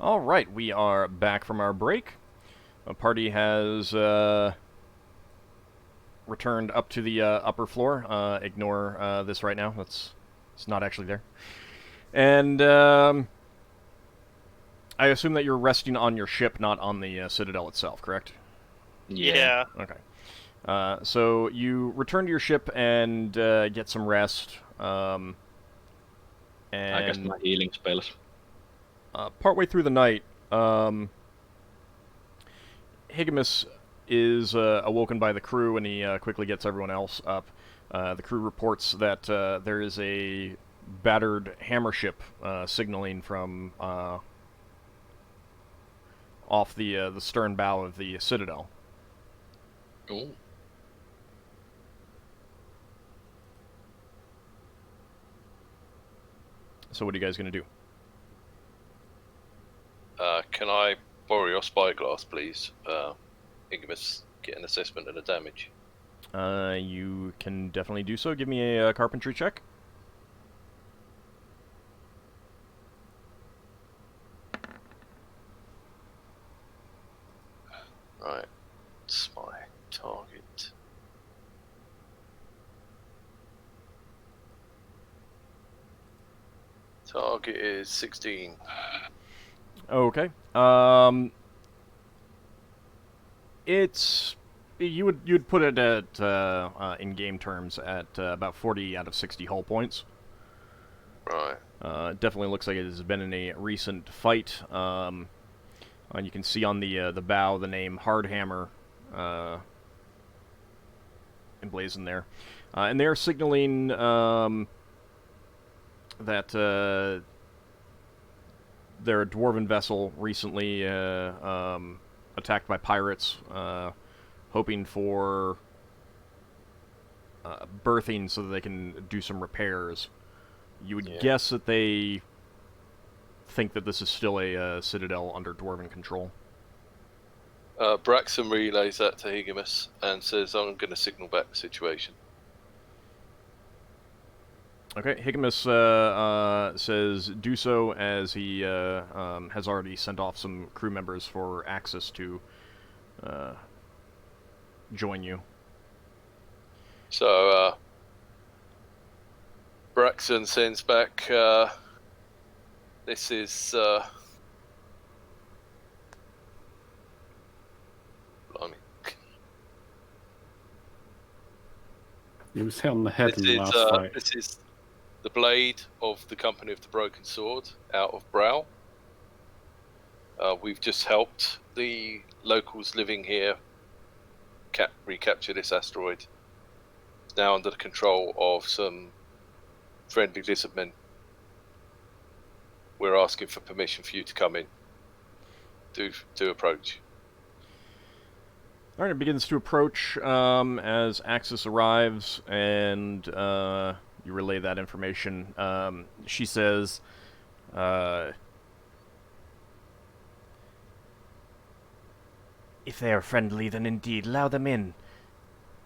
All right, we are back from our break. The party has returned up to the upper floor. Ignore this right now. It's not actually there. And I assume that you're resting on your ship, not on the citadel itself, correct? Yeah. Yeah. Okay. So you return to your ship and get some rest. I guess And my healing spells. partway through the night, Higamus is awoken by the crew, and he quickly gets everyone else up. The crew reports that there is a battered hammer ship signaling from off the stern bow of the Citadel. Oh. So what are you guys going to do? Can I borrow your spyglass, please? Ingemis, get an assessment of the damage. You can definitely do so. Give me a carpentry check. Right, it's my target. Target is 16. Okay. It's you'd put it at in game terms at about 40 out of 60 hull points. Right. Definitely looks like it has been in a recent fight. And you can see on the bow the name Hardhammer emblazoned there, and they are signaling that their dwarven vessel recently attacked by pirates, hoping for berthing so that they can do some repairs. You would guess that they think that this is still a citadel under dwarven control. Braxon relays that to Higamus and says, I'm going to signal back the situation. Okay, Higamus says do so, as he has already sent off some crew members for Axis to join you. So, Braxon sends back, this is, blimey. He was hit on the head in the last fight. This is the blade of the Company of the Broken Sword out of Brow. We've just helped the locals living here recapture this asteroid. It's now under the control of some friendly lizardmen. We're asking for permission for you to come in. Do approach. Alright, it begins to approach as Axis arrives, and you relay that information. She says, if they are friendly, then indeed, allow them in.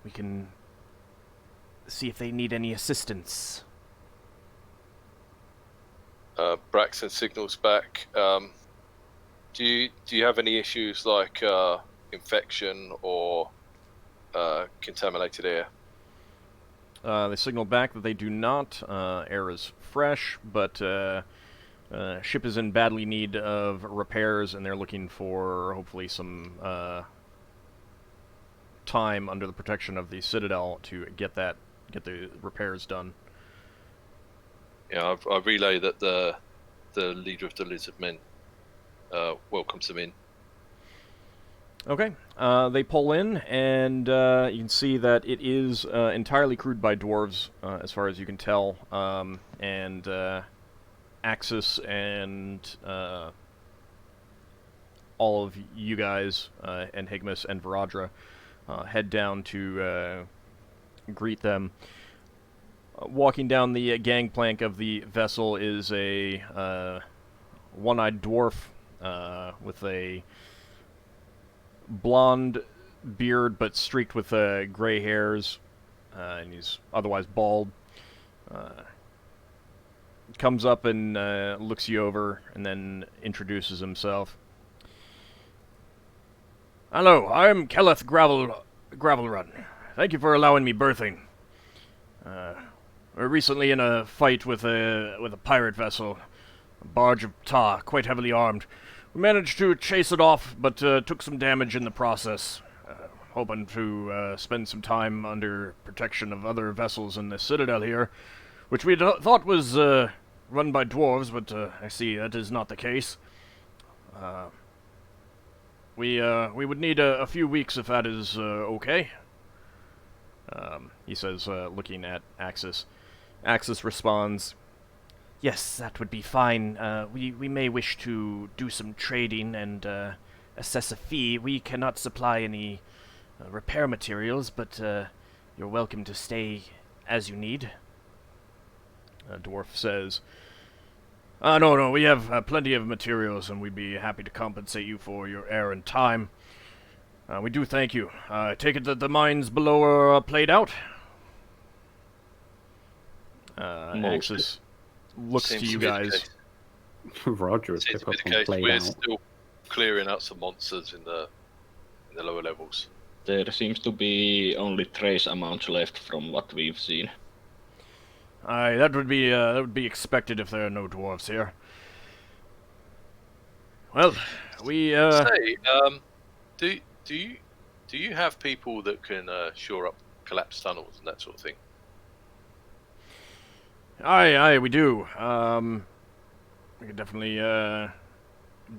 We can see if they need any assistance. Braxton signals back. Do you have any issues like infection or contaminated air? They signal back that they do not. Air is fresh, but ship is in badly need of repairs, and they're looking for hopefully some time under the protection of the Citadel to get the repairs done. Yeah, I relay that the leader of the lizardmen welcomes them in. Okay, they pull in, and you can see that it is entirely crewed by dwarves, as far as you can tell, and Axis and all of you guys, and Higmus and Varadra, head down to greet them. Walking down the gangplank of the vessel is a one-eyed dwarf with a blonde beard but streaked with gray hairs, and he's otherwise bald. comes up and looks you over, and then introduces himself. Hello, I'm Kelleth Gravelrun. Thank you for allowing me berthing. We're recently in a fight with a pirate vessel, a barge of tar, quite heavily armed. We managed to chase it off, but took some damage in the process. Hoping to spend some time under protection of other vessels in the citadel here, which we thought was run by dwarves, but I see that is not the case. We would need a few weeks if that is okay. He says, looking at Axis. Axis responds, yes, that would be fine. We may wish to do some trading and assess a fee. We cannot supply any repair materials, but you're welcome to stay as you need. Dwarf says, no, we have plenty of materials, and we'd be happy to compensate you for your error and time. We do thank you. I take it that the mines below are played out? Axis looks Seems to you to be the guys. case. Roger would Seems pick to be up the on case. played We're out. still clearing out some monsters in the lower levels. There seems to be only trace amounts left from what we've seen. Aye, that would be expected if there are no dwarves here. Well, we Say, do you have people that can shore up collapsed tunnels and that sort of thing? Aye, we do. We could definitely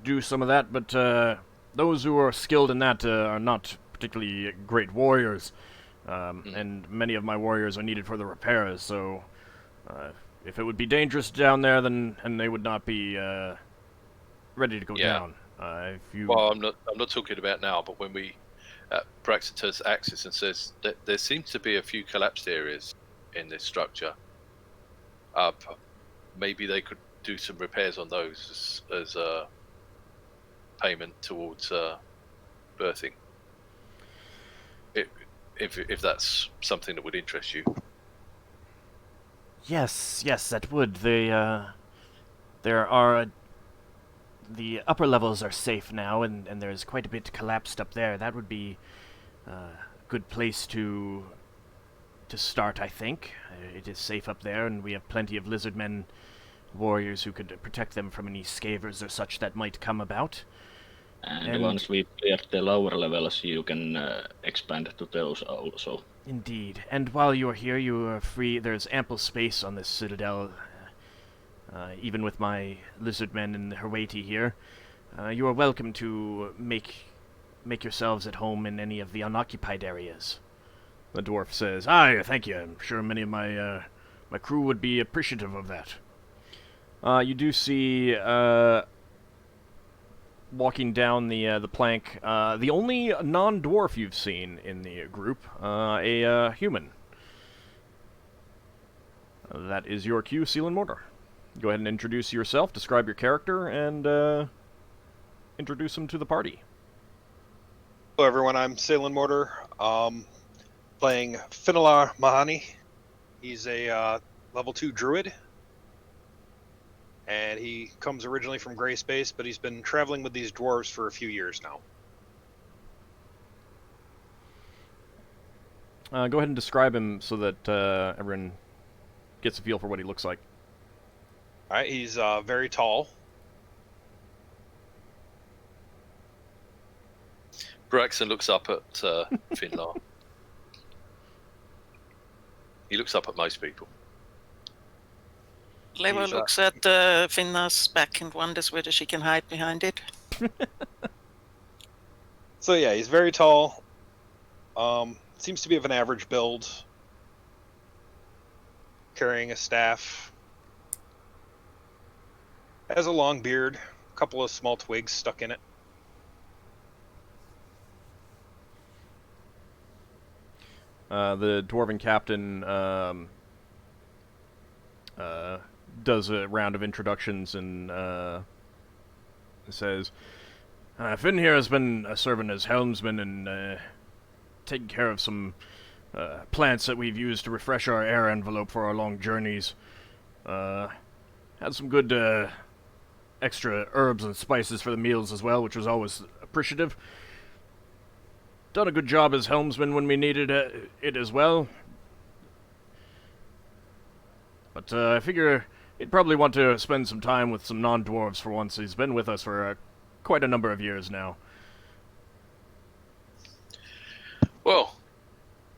do some of that, but those who are skilled in that are not particularly great warriors, and many of my warriors are needed for the repairs. So, if it would be dangerous down there, then they would not be ready to go down. If you Well, I'm not talking about now, but when we Braxon turns to Axis and says that there seems to be a few collapsed areas in this structure. Maybe they could do some repairs on those as payment towards birthing. If that's something that would interest you. Yes, that would. There are the upper levels are safe now, and there's quite a bit collapsed up there. That would be a good place to start, I think. It is safe up there, and we have plenty of lizardmen warriors who could protect them from any scavers or such that might come about. And once we've cleared the lower levels, you can expand to those also. Indeed. And while you're here, you are free. There's ample space on this citadel. Even with my lizardmen and Herwati here, you are welcome to make yourselves at home in any of the unoccupied areas. The dwarf says, aye, thank you. I'm sure many of my crew would be appreciative of that. You do see, walking down the plank, the only non-dwarf you've seen in the group, a human. That is your cue, Seal and Mortar. Go ahead and introduce yourself, describe your character, and introduce him to the party. Hello everyone, I'm Seal and Mortar, playing Finalar Mahani. He's a level 2 druid, and he comes originally from Gray Space, but he's been traveling with these dwarves for a few years now. Go ahead and describe him so that everyone gets a feel for what he looks like. Alright, he's very tall. Braxon looks up at Finlar. He looks up at most people. Lewa looks at Finna's back and wonders whether she can hide behind it. So yeah, he's very tall. Seems to be of an average build. Carrying a staff. Has a long beard. A couple of small twigs stuck in it. The dwarven captain does a round of introductions and says, Finn here has been serving as helmsman and taking care of some plants that we've used to refresh our air envelope for our long journeys. Had some good extra herbs and spices for the meals as well, which was always appreciative. Done a good job as helmsman when we needed it as well. But I figure he'd probably want to spend some time with some non-dwarves for once. He's been with us for quite a number of years now. Well,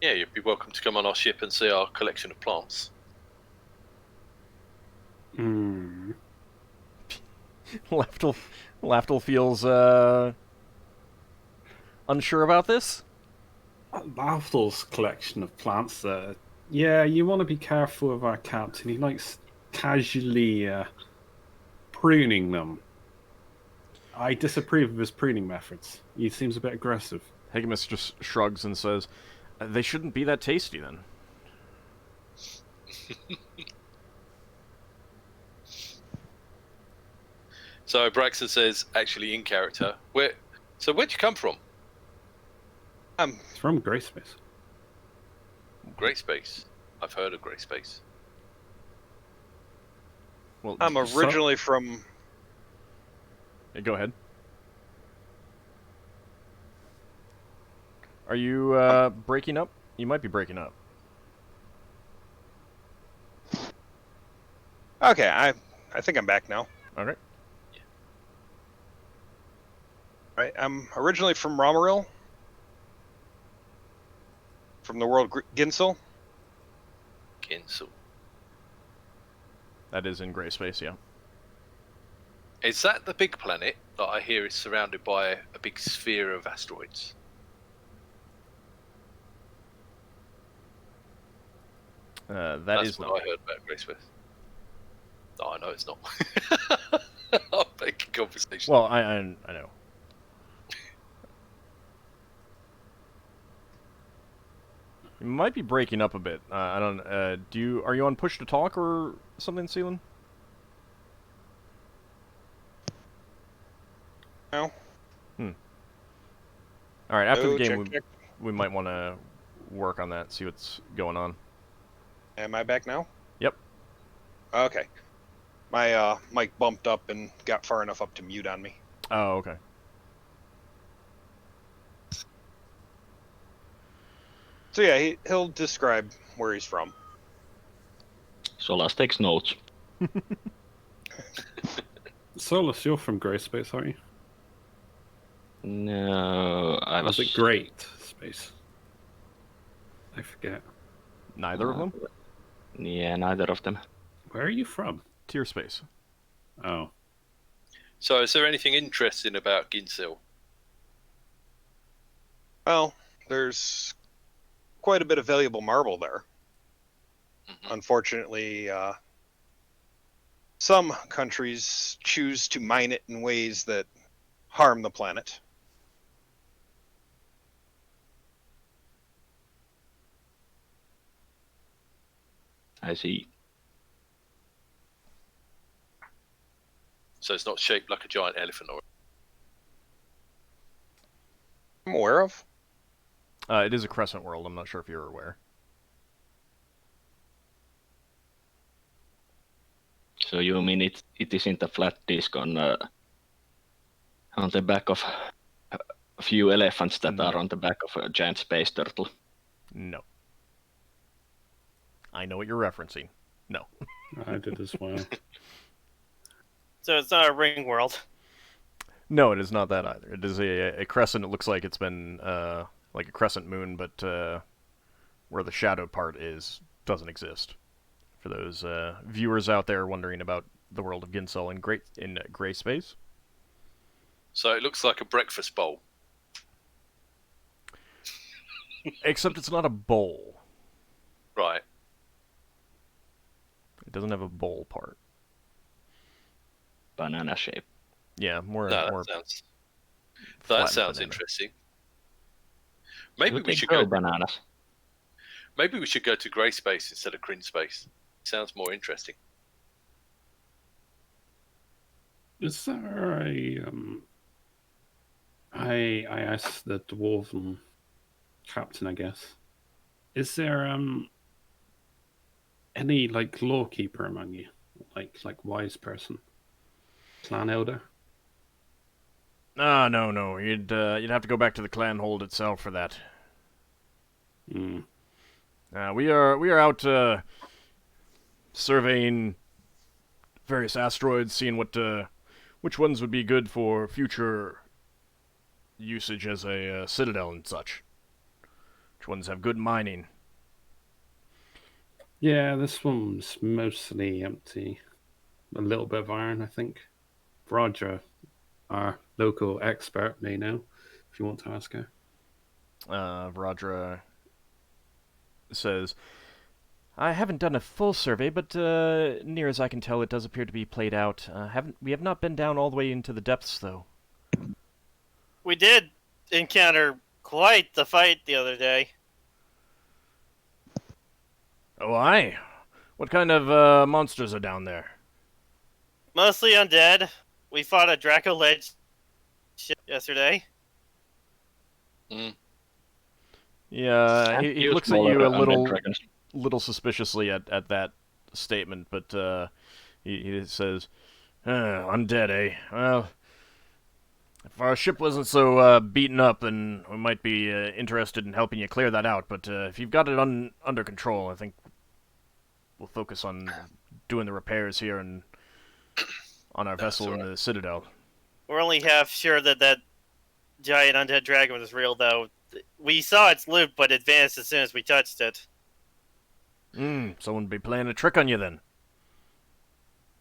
yeah, you'd be welcome to come on our ship and see our collection of plants. Hmm. Lafdul feels unsure about this. Lafdul's collection of plants there. Yeah, you want to be careful of our captain. He likes casually pruning them. I disapprove of his pruning methods. He seems a bit aggressive. Higimus just shrugs and says, they shouldn't be that tasty then. So Braxon says, actually in character, where'd you come from? It's from Grayspace. Grey Space. I've heard of Grey Space. Well, I'm originally from... Go ahead. Are you breaking up? You might be breaking up. Okay, I think I'm back now. Okay. Right, I'm originally from Romaril. From the world Ginsel. Ginsel. That is in Grey Space, yeah. Is that the big planet that I hear is surrounded by a big sphere of asteroids? That's what not. I heard about Grey Space. No, I know it's not. I'll make a conversation. Well, I know. You might be breaking up a bit. I don't. Are you on push to talk or something, Seelan? No. All right. After the game, check. we might want to work on that. See what's going on. Am I back now? Yep. Okay. My mic bumped up and got far enough up to mute on me. Oh, okay. So yeah, he'll describe where he's from. Solas takes notes. Solas, you're from Grayspace, aren't you? No, I was... Was it Great Space? I forget. Neither of them. Yeah, neither of them. Where are you from? Tier space. Oh. So is there anything interesting about Ginsel? Well, there's quite a bit of valuable marble there. Mm-hmm. Unfortunately, some countries choose to mine it in ways that harm the planet. I see. So it's not shaped like a giant elephant or... I'm aware of. It is a crescent world. I'm not sure if you're aware. So you mean it isn't a flat disc on the back of a few elephants that are on the back of a giant space turtle? No. I know what you're referencing. No. I did as well. So it's not a ring world. No, it is not that either. It is a crescent. It looks like it's been like a crescent moon, but where the shadow part doesn't exist. For those viewers out there wondering about the world of Ginsel in Grey Space. So it looks like a breakfast bowl. Except it's not a bowl. Right. It doesn't have a bowl part. Banana shape. Yeah, more. That sounds banana. interesting. Maybe we They should grow go. bananas. Maybe we should go to Grey Space instead of Green Space. Sounds more interesting. Is there a I asked the dwarven captain, I guess. Is there any like lawkeeper among you? Like wise person, clan elder. Ah, no. You'd have to go back to the clan hold itself for that. Hmm. We are out surveying various asteroids, seeing which ones would be good for future usage as a citadel and such. Which ones have good mining. Yeah, this one's mostly empty. A little bit of iron, I think. Roger, our local expert, may know if you want to ask her. Vajra says, I haven't done a full survey, but near as I can tell, it does appear to be played out. We have not been down all the way into the depths, though. We did encounter quite the fight the other day. Oh, aye? What kind of monsters are down there? Mostly undead. We fought a Draco-led ship yesterday. Yeah, he Few looks at smaller you a undead dragons. little suspiciously at that statement, but he says, undead, eh? Well, if our ship wasn't so beaten up, then we might be interested in helping you clear that out, but if you've got it under control, I think we'll focus on doing the repairs here and on our vessel in the Citadel. We're only half sure that giant undead dragon was real, though. We saw its loot, but it vanished as soon as we touched it. Someone be playing a trick on you then.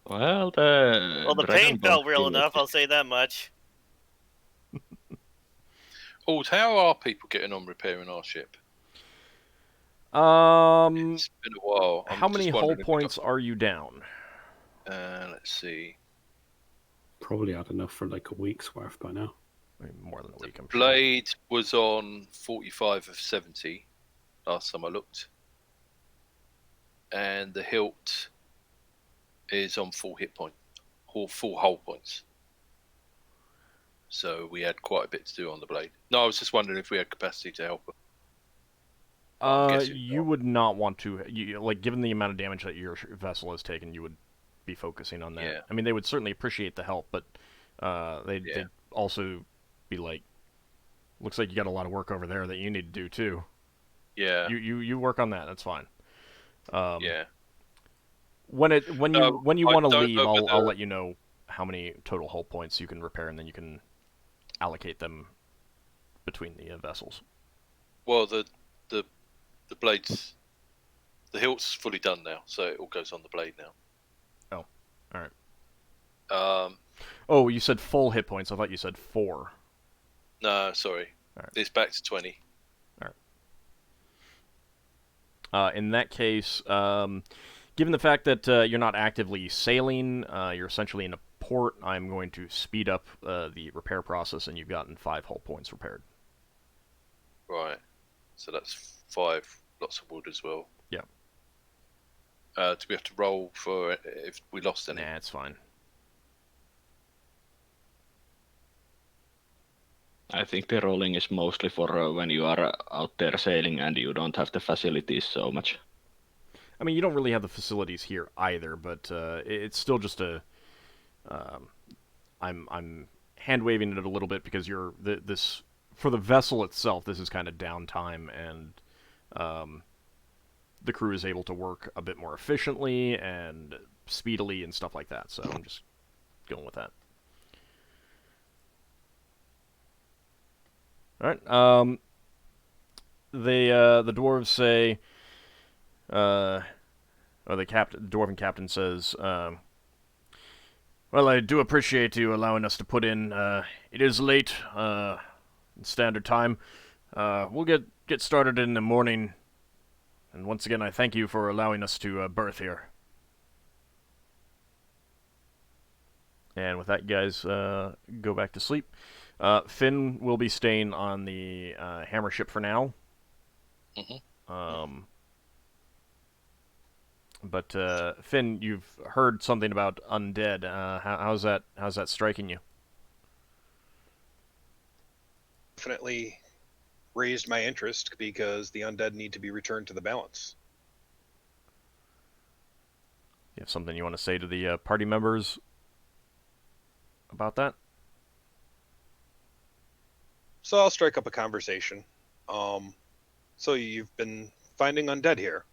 Well, the pain felt real enough, I'll say that much. Ald, how are people getting on repairing our ship? It's been a while. How many hull points are you down? Let's see. Probably had enough for like a week's worth by now. More than a week, I'm sure. Blade was on 45 of 70 last time I looked. And the hilt is on full hit point, or full hull points. So we had quite a bit to do on the blade. No, I was just wondering if we had capacity to help her. You would not want to. Given the amount of damage that your vessel has taken, you would be focusing on that. Yeah. I mean, they would certainly appreciate the help, but they'd also be like, looks like you got a lot of work over there that you need to do too. Yeah. You work on that. That's fine. Yeah. When you want to leave, I'll let you know how many total hull points you can repair, and then you can allocate them between the vessels. Well, the blades, the hilt's fully done now, so it all goes on the blade now. Oh, all right. You said full hit points. I thought you said 4. No, sorry. Right. It's back to 20. All right. In that case, given the fact that you're not actively sailing, you're essentially in a port, I'm going to speed up the repair process, and you've gotten 5 hull points repaired. Right. So that's 5 lots of wood as well. Yeah. Do we have to roll for if we lost any? Nah, it's fine. I think the rolling is mostly for when you are out there sailing and you don't have the facilities so much. I mean, you don't really have the facilities here either, but it's still just a. I'm hand waving it a little bit because this for the vessel itself. This is kind of downtime, and the crew is able to work a bit more efficiently and speedily and stuff like that. So I'm just going with that. All right. The dwarves say. The dwarven captain says, well, I do appreciate you allowing us to put in. It is late, standard time. We'll get started in the morning. And once again, I thank you for allowing us to berth here. And with that, you guys go back to sleep. Finn will be staying on the hammer ship for now. Mm-hmm. But Finn, you've heard something about undead. How's that striking you? Definitely raised my interest because the undead need to be returned to the balance. You have something you want to say to the party members about that? So I'll strike up a conversation. So you've been finding undead here.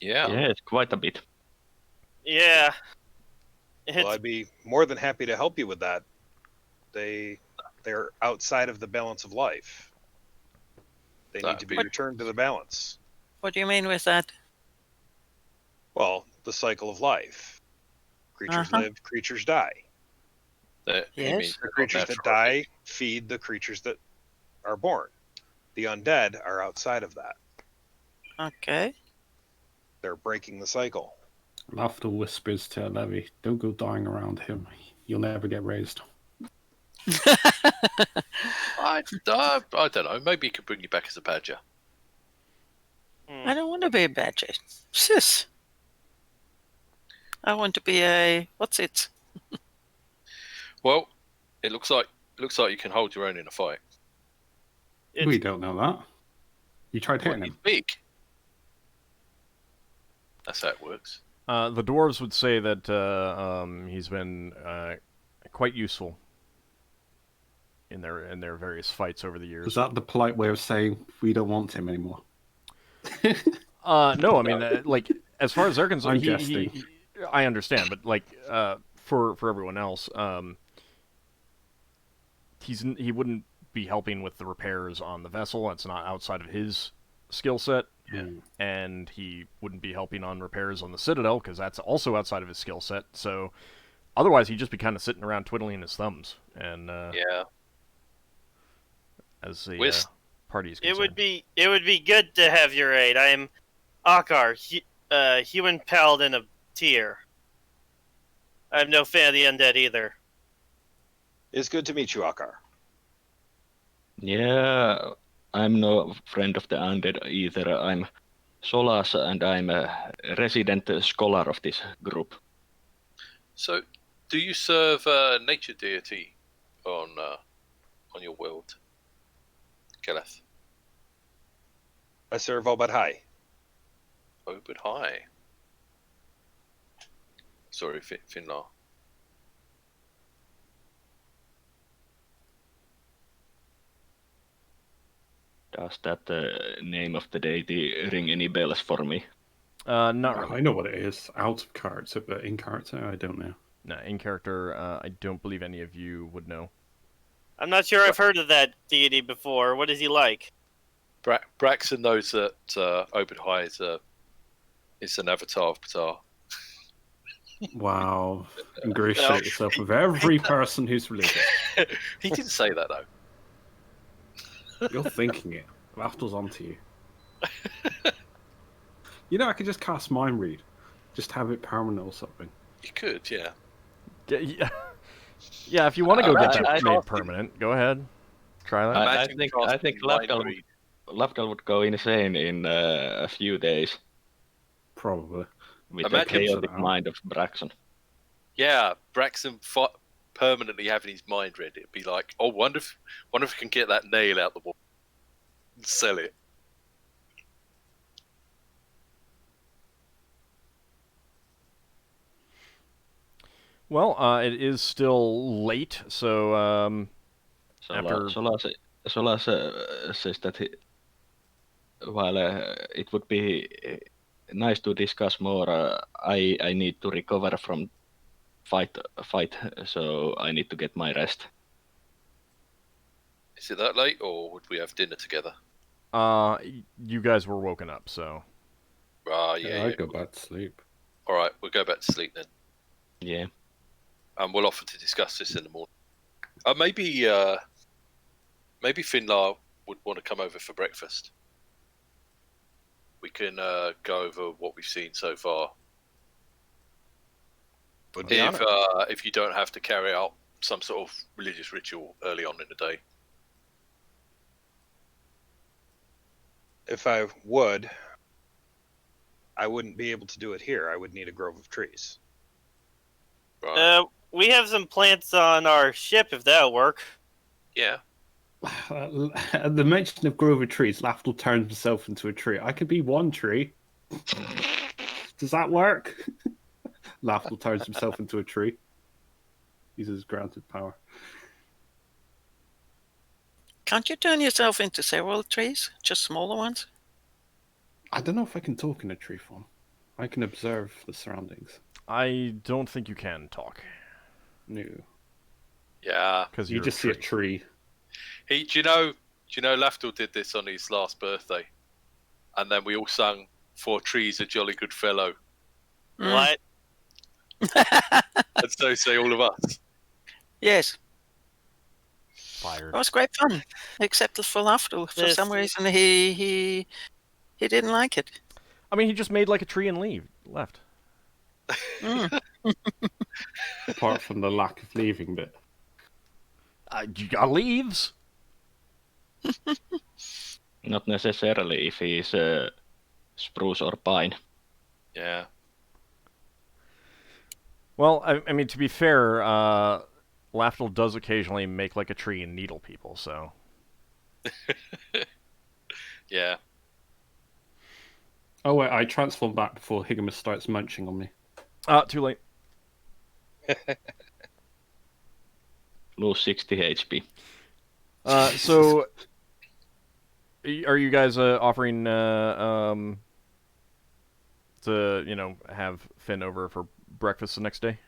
Yeah. Yes, quite a bit. Yeah. Well, I'd be more than happy to help you with that. They're outside of the balance of life. They need to be returned to the balance. What do you mean with that? Well, the cycle of life. Creatures live, creatures die. Yes. The creatures that die feed the creatures that are born. The undead are outside of that. Okay. They're breaking the cycle. Lafdul whispers to Levy, don't go dying around him. You'll never get raised. I don't know. Maybe he could bring you back as a badger. I don't want to be a badger. Sis. I want to be a... What's it? Well, it looks like you can hold your own in a fight. We don't know that. You tried hitting He's him. big. That's how it works. The dwarves would say that he's been quite useful in their various fights over the years. Was that the polite way of saying we don't want him anymore? No, I mean, like, as far as they're concerned, I'm jesting. I understand, but like, for everyone else, he wouldn't be helping with the repairs on the vessel. It's not outside of his skill set, and he wouldn't be helping on repairs on the Citadel because that's also outside of his skill set. So, otherwise, he'd just be kind of sitting around twiddling his thumbs. And Yeah. as the party's concerned. It would be good to have your aid. I am Ockar, human paladin of Tyr. I'm no fan of the undead either. It's good to meet you, Ockar. Yeah, I'm no friend of the undead either. I'm Solas, and I'm a resident scholar of this group. So, do you serve nature deity on your world, Keleth? I serve Obad High. Oh, but hi. Sorry, Finlar. Does that name of the deity ring any bells for me? Not really. I know what it is. Out of character, but in character, I don't know. No, in character, I don't believe any of you would know. I'm not sure I've heard of that deity before. What is he like? Braxon knows that Obed High is an avatar of Ptar. Wow. Ingratiate yourself with every person who's religious. He didn't say that, though. You're thinking it. Lafdul's onto you. You know, I could just cast Mind Read. Just have it permanent or something. You could, yeah. Yeah, if you want to go get that I- made permanent, go ahead. Try that. I Imagine think casting Mind Read. Lafdul would go insane in a few days Probably. with the Imagine chaotic that. mind of Braxon. Yeah, Braxon permanently having his mind read. It'd be like, oh, wonder if we can get that nail out the wall and sell it. Well, it is still late, so after- Solas says that while it would be nice to discuss more, I need to recover from fight, so I need to get my rest. Is it that late, or would we have dinner together? you guys were woken up, so Yeah. I'd go back to sleep. All right, we'll go back to sleep then, Yeah. and we'll offer to discuss this in the morning. Maybe Finlar would want to come over for breakfast. We can go over what we've seen so far. Would be honored. If you don't have to carry out some sort of religious ritual early on in the day. If I would, I wouldn't be able to do it here. I would need a grove of trees. Right. We have some plants on our ship, if that'll work. Yeah. At the mention of grove of trees, Lafdul turns himself into a tree. I could be one tree. Does that work? Lafdul turns himself into a tree. Uses granted power. Can't you turn yourself into several trees? Just smaller ones? I don't know if I can talk in a tree form. I can observe the surroundings. I don't think you can talk. No. Yeah. Because You just see a tree. Do you know Lafdul did this on his last birthday? And then we all sung "For Trees a Jolly Good Fellow." What? And so say all of us. Yes, Fired. it was great fun. Except for Lafdul. For This- some reason, he didn't like it. I mean, he just made like a tree and left. Mm. Apart from the lack of leaving bit. You got leaves. Not necessarily if he's spruce or pine. Yeah. Well, I mean, to be fair, Lafdul does occasionally make like a tree and needle people, so... Yeah. Oh wait, I transform back before Higamus starts munching on me. Too late. Lose 60 HP. So... Are you guys offering to, have Finn over for breakfast the next day?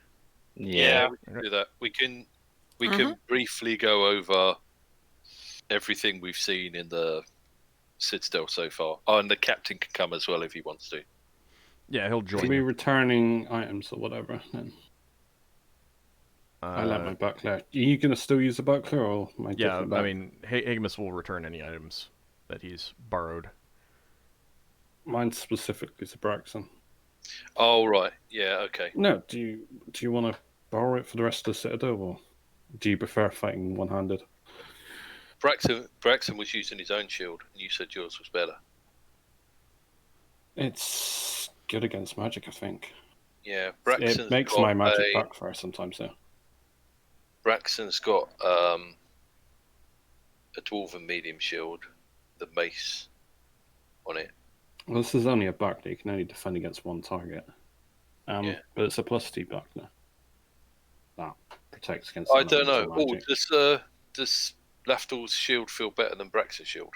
Yeah, we can do that. We can briefly go over everything we've seen in the Citadel so far. Oh, and the captain can come as well if he wants to. Yeah, he'll join Are we you. returning items or whatever then? I left my buckler. Are you going to still use the buckler or am I Yeah, taking it back? I mean, Higamus will return any items that he's borrowed. Mine specifically is a Braxon. Oh, right. Yeah, okay. No, do you want to borrow it for the rest of the Citadel or do you prefer fighting one-handed? Braxon was using his own shield, and you said yours was better. It's good against magic, I think. Yeah, Braxon's It makes got my magic a- backfire sometimes, though. Braxon's got a dwarven medium shield, the mace on it. Well, this is only a buckler. You can only defend against one target. Yeah. But it's a +2 buckler. That protects against I don't know. elemental Oh, magic. does Lafdul's shield feel better than Braxon's shield?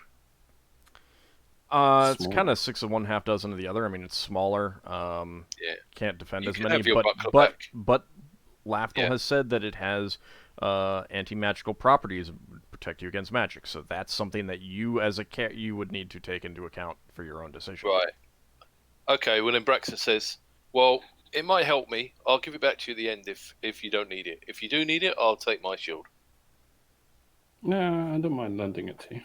It's Small. kind of 6 of one, half dozen of the other. I mean, it's smaller. Yeah. Can't defend You as can many, have your buckler but back. Lafdul Yeah. has said that it has anti-magical properties that protect you against magic. So that's something that you, as a cat, you would need to take into account for your own decision. Right. Okay, well then Braxon says, well, it might help me. I'll give it back to you at the end if you don't need it. If you do need it, I'll take my shield. No, I don't mind lending it to you.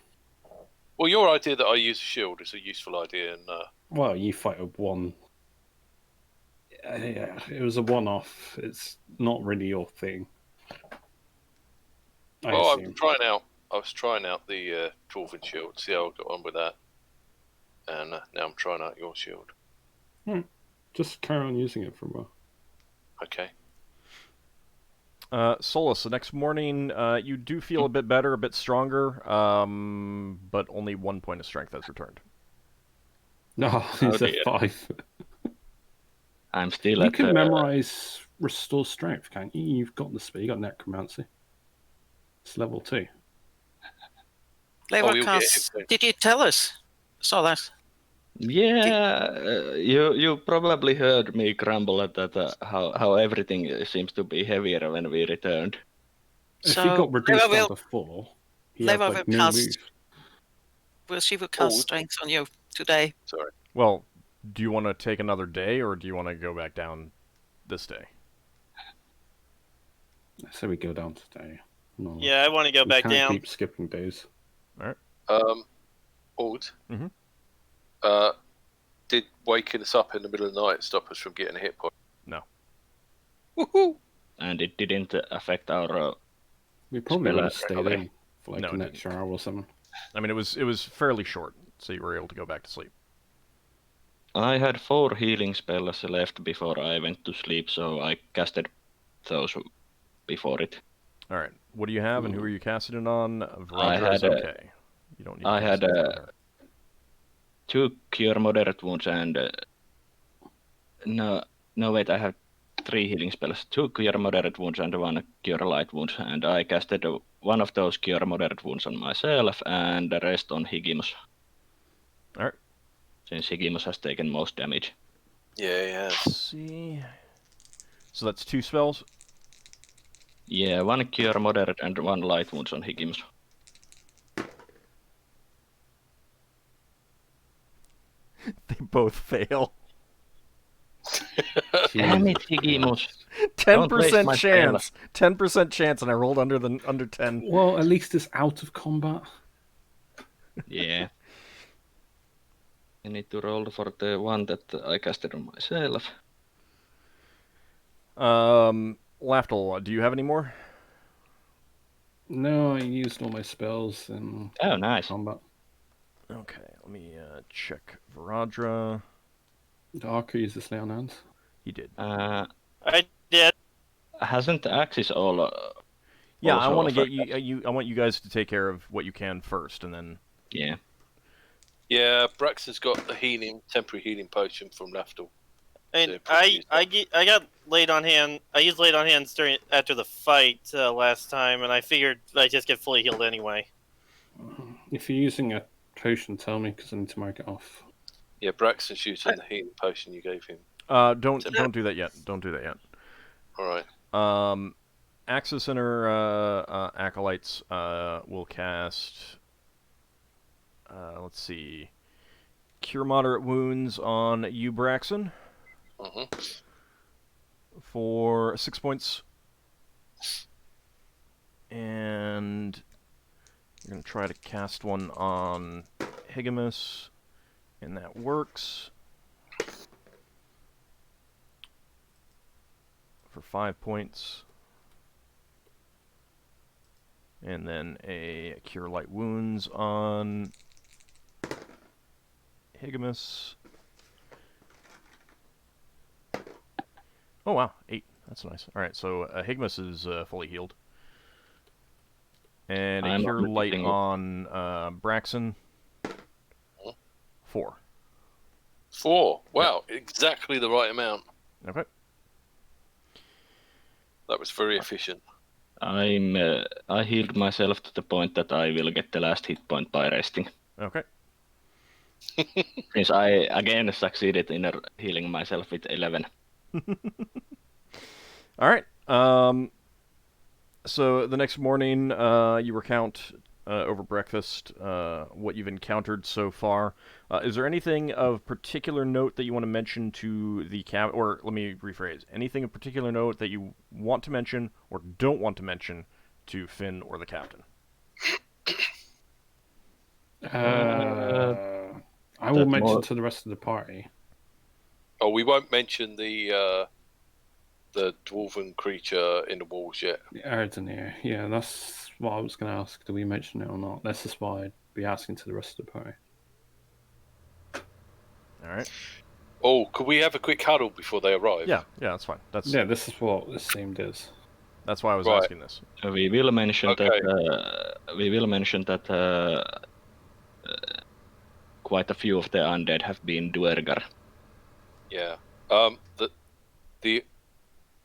Well, your idea that I use a shield is a useful idea, and Well, you fight a one. Yeah, it was a one-off. It's not really your thing. I well, assume. I was trying out the dwarven shield, see how I got on with that, and now I'm trying out your shield. Just carry on using it for a while. Okay. Solas, the next morning, you do feel a bit better, a bit stronger, but only 1 point of strength has returned. No, he's Oh, a dear. 5. I'm still You at can memorize Restore Strength, can't you? You've got the speed. You got Necromancy. It's level 2. Level you'll get cast. hit points. Did you tell us? Solas? Yeah, you probably heard me grumble at that how everything seems to be heavier when we returned. If So, he got reduced Leva down will- to 4, he Leva had like will no cast- move. Well, she will cast Oh. strength on you today. Sorry. Well, do you want to take another day, or do you want to go back down this day? So we go down today. No, Yeah, I want to go we back can't down. keep skipping days. Ord. Mhm. Did waking us up in the middle of the night stop us from getting a hit point? No. Woohoo! And it didn't affect our. We probably Spell would have it, stayed okay. in for like No, an it didn't. extra hour or something. I mean, it was fairly short, so you were able to go back to sleep. I had 4 healing spells left before I went to sleep, so I casted those before it. All right. What do you have, and who are you casting it on? I Veradra is had, okay. You don't need. I to had, cast anything on her. 2 cure moderate wounds and No, wait, I have 3 healing spells. 2 cure moderate wounds and 1 cure light wounds. And I casted one of those cure moderate wounds on myself and the rest on Higimus. Alright. Since Higimus has taken most damage. Yeah, yeah. Let's see. So that's 2 spells? Yeah, 1 cure moderate and 1 light wounds on Higimus. They both fail. Damn it, Higimus. 10% chance. 10% chance, and I rolled under 10. Well, at least it's out of combat. Yeah. I need to roll for the one that I casted on myself. Lafdul, do you have any more? No, I used all my spells in combat. Okay, let me check Varadra. Ockar uses lay on hands. He did. I did. Hasn't Axis all? Yeah, I also want to get affected? you. I want you guys to take care of what you can first, and then. Yeah. Yeah, Braxon's got the temporary healing potion from Lafdul. And I got laid on hand. I used laid on hands after the fight last time, and I figured I'd just get fully healed anyway. If you're using a potion, tell me because I need to mark it off. Yeah, Braxon's using the healing potion you gave him. Don't do that yet. Don't do that yet. All right. Axis and her acolytes will cast. Let's see. Cure moderate wounds on you, Braxon. For 6 points. And you're going to try to cast one on Higimus, and that works. For 5 points. And then a Cure Light Wounds on Higimus. Oh wow, 8. That's nice. Alright, so Higimus is fully healed. And a Cure Light on Braxon. 4. 4? Wow, exactly the right amount. Okay. That was very efficient. I healed myself to the point that I will get the last hit point by resting. Okay. Since I again succeeded in healing myself with 11. All right. So the next morning, you recount over breakfast what you've encountered so far. Is there anything of particular note that you want to mention to the captain? Or let me rephrase. Anything of particular note that you want to mention or don't want to mention to Finn or the captain? I will mention to the rest of the party. Oh, we won't mention the dwarven creature in the walls yet. The Erdineer. Yeah, that's what I was going to ask. Do we mention it or not? This is why I'd be asking to the rest of the party. All right. Oh, could we have a quick huddle before they arrive? Yeah, that's fine. Yeah, this is what this theme does. That's why I was asking this. We will mention that. We will mention that quite a few of the undead have been Duergar. Yeah. The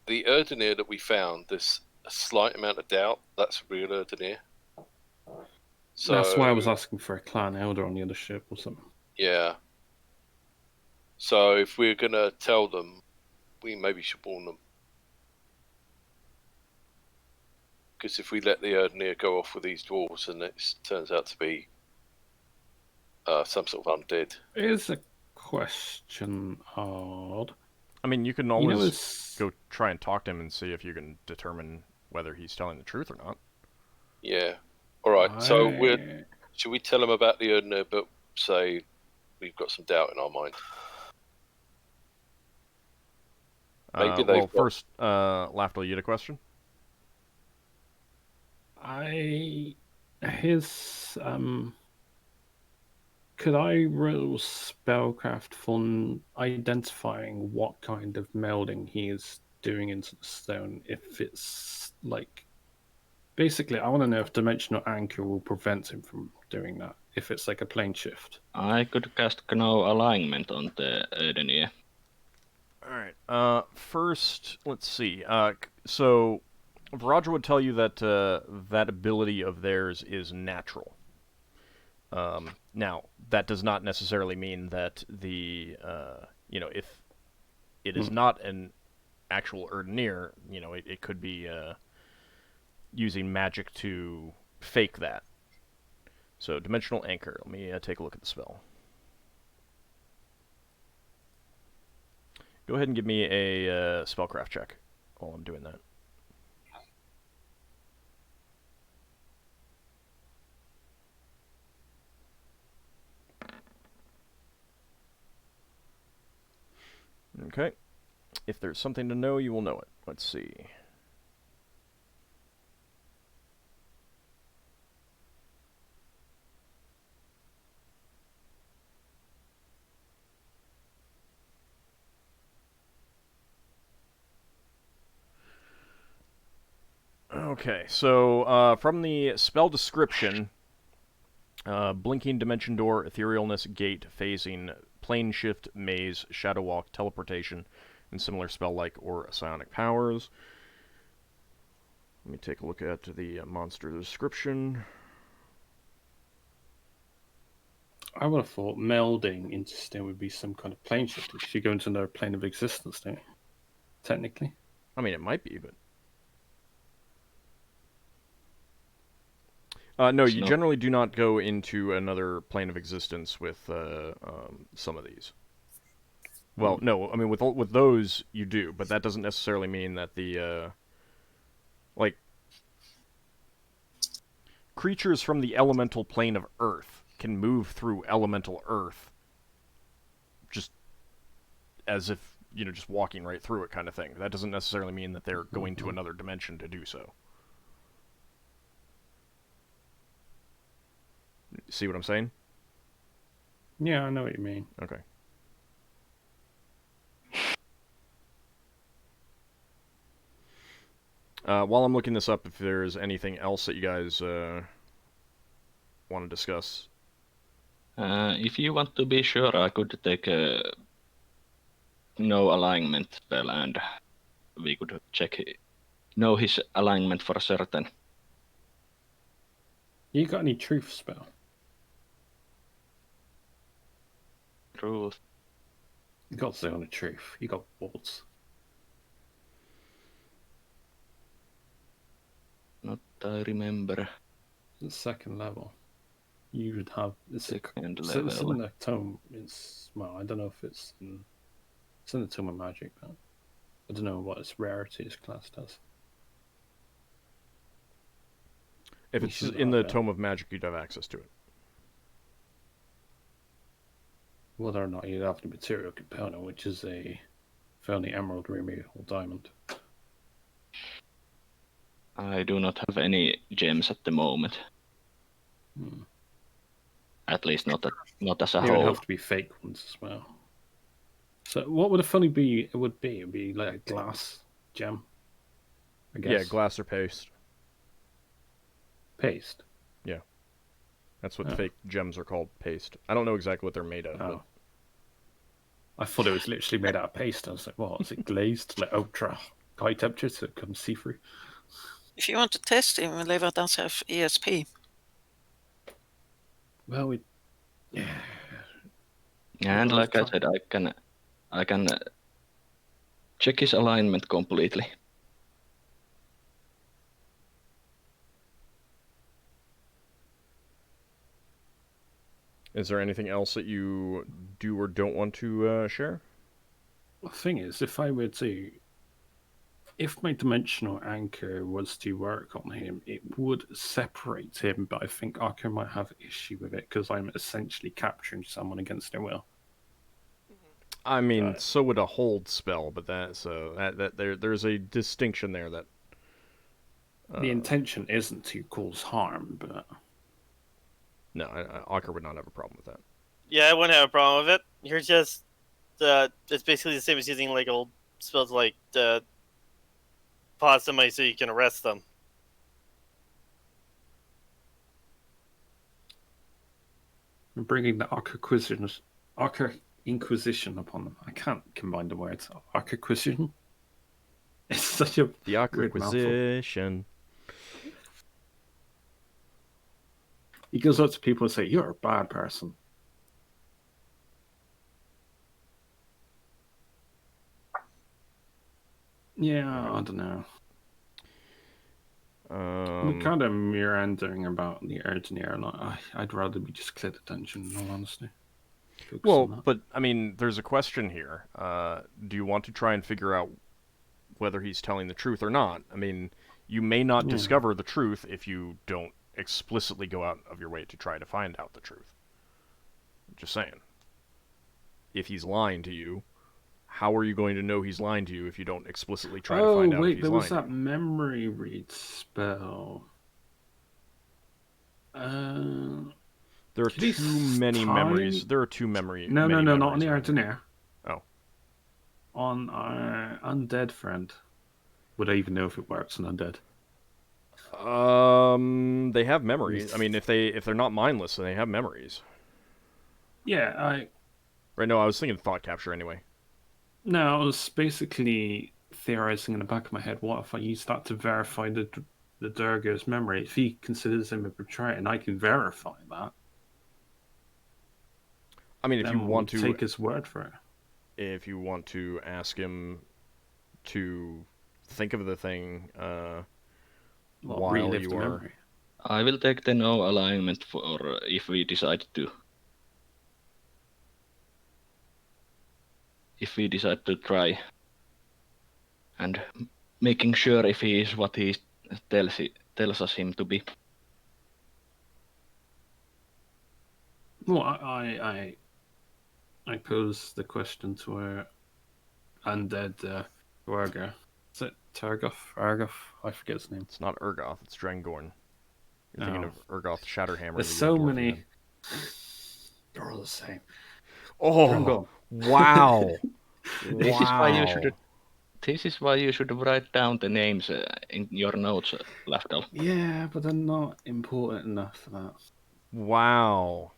Erdineer that we found, there's a slight amount of doubt that's a real Erdineer. So that's why I was asking for a clan elder on the other ship or something. Yeah. So if we're gonna tell them, we maybe should warn them. Because if we let the Erdineer go off with these dwarves and it turns out to be some sort of undead. Here's a question, Odd. I mean, you can always go try and talk to him and see if you can determine whether he's telling the truth or not. Yeah. All right. So should we tell him about the Erdineer, but say we've got some doubt in our mind? First, Lafdul, you had a question? Could I roll spellcraft for identifying what kind of melding he is doing into the stone? If it's like, basically, I want to know if dimensional anchor will prevent him from doing that. If it's like a plane shift, I could cast no alignment on the Erdineer. All right. First, let's see. So, Roger would tell you that that ability of theirs is natural. Now, that does not necessarily mean that if it is not an actual Erdnir, it could be using magic to fake that. So, Dimensional Anchor. Let me take a look at the spell. Go ahead and give me a spellcraft check while I'm doing that. Okay. If there's something to know, you will know it. Let's see. Okay, so from the spell description, Blinking Dimension Door, Etherealness, Gate, Phasing, Plane Shift, Maze, Shadow Walk, Teleportation, and similar spell-like or psionic powers. Let me take a look at the monster description. I would have thought melding into stone would be some kind of plane shift, because you go into another plane of existence, don't you? Technically. I mean, it might be, but... no, you generally do not go into another plane of existence with some of these. Well, no, I mean, with those, you do, but that doesn't necessarily mean that the, creatures from the elemental plane of Earth can move through elemental Earth just as if, just walking right through it kind of thing. That doesn't necessarily mean that they're going to another dimension to do so. See what I'm saying? Yeah, I know what you mean. Okay. While I'm looking this up, if there's anything else that you guys want to discuss. If you want to be sure, I could take a no alignment spell and we could know his alignment for certain. You got any truth spell? Truth. You got zone of truth. You got wards. Not I remember. The second level. You would have Second It's level. in the tome. I don't know if it's in the Tome of Magic, but I don't know what its rarity is classed as. If it's in the Tome of Magic, you'd have access to it. Whether or not you'd have the material component, which is a fairly emerald, ruby, or diamond. I do not have any gems at the moment. At least not as a They whole. would have to be fake ones as well. So what would a funny be? It would be like a glass gem, I guess. Yeah, glass or paste. Paste. Yeah. That's what fake gems are called, paste. I don't know exactly what they're made of. But... I thought it was literally made out of paste. I was like, what? Is it glazed? Like ultra high temperature so it comes see-through? If you want to test him, Leva does have ESP. Well, And like I said, I can check his alignment completely. Is there anything else that you do or don't want to share? The thing is, if my dimensional anchor was to work on him, it would separate him, but I think Ockar might have issue with it because I'm essentially capturing someone against their will. I mean, so would a hold spell, but there's a distinction there that the intention isn't to cause harm, but no, Ockar would not have a problem with that. Yeah, I wouldn't have a problem with it. You're just it's basically the same as using like old spells like pause somebody so you can arrest them. I'm bringing the Ockar inquisition upon them. I can't combine the words. Acquisition. It's such a The weird mouthful. acquisition. He goes up to people and say, "You're a bad person." Yeah, I don't know. We're kind of meandering about the engineer, and I'd rather we just clear the dungeon, in all honesty. Well, but, I mean, there's a question here. Do you want to try and figure out whether he's telling the truth or not? I mean, you may not discover the truth if you don't explicitly go out of your way to try to find out the truth. Just saying. If he's lying to you, how are you going to know he's lying to you if you don't explicitly try to find out if he's lying to you? there was that memory read spell. There are too many memories. There are two memories. No, not on the engineer. Oh. On our undead friend. Would I even know if it works on undead? They have memories. I mean, if they're not mindless, then they have memories. Yeah, Right, no, I was thinking thought capture anyway. No, I was basically theorizing in the back of my head, what if I use that to verify the Durgo's memory? If he considers him a betrayer, and I can verify that. I mean, if you want to take his word for it. If you want to ask him to think of the thing while you are... Memory. I will take the no alignment for if we decide to. If we decide to try. And making sure if he is what he tells us him to be. Well, I pose the question to our undead Urga. Is it Urgoth? I forget his name. It's not Urgoth, it's Drangorn. You're thinking of Urgoth Shatterhammer. There's so many. They're all the same. Oh, Drangorn. Wow. This is why you should write down the names in your notes, Lafdul. Yeah, but they're not important enough for that. Wow.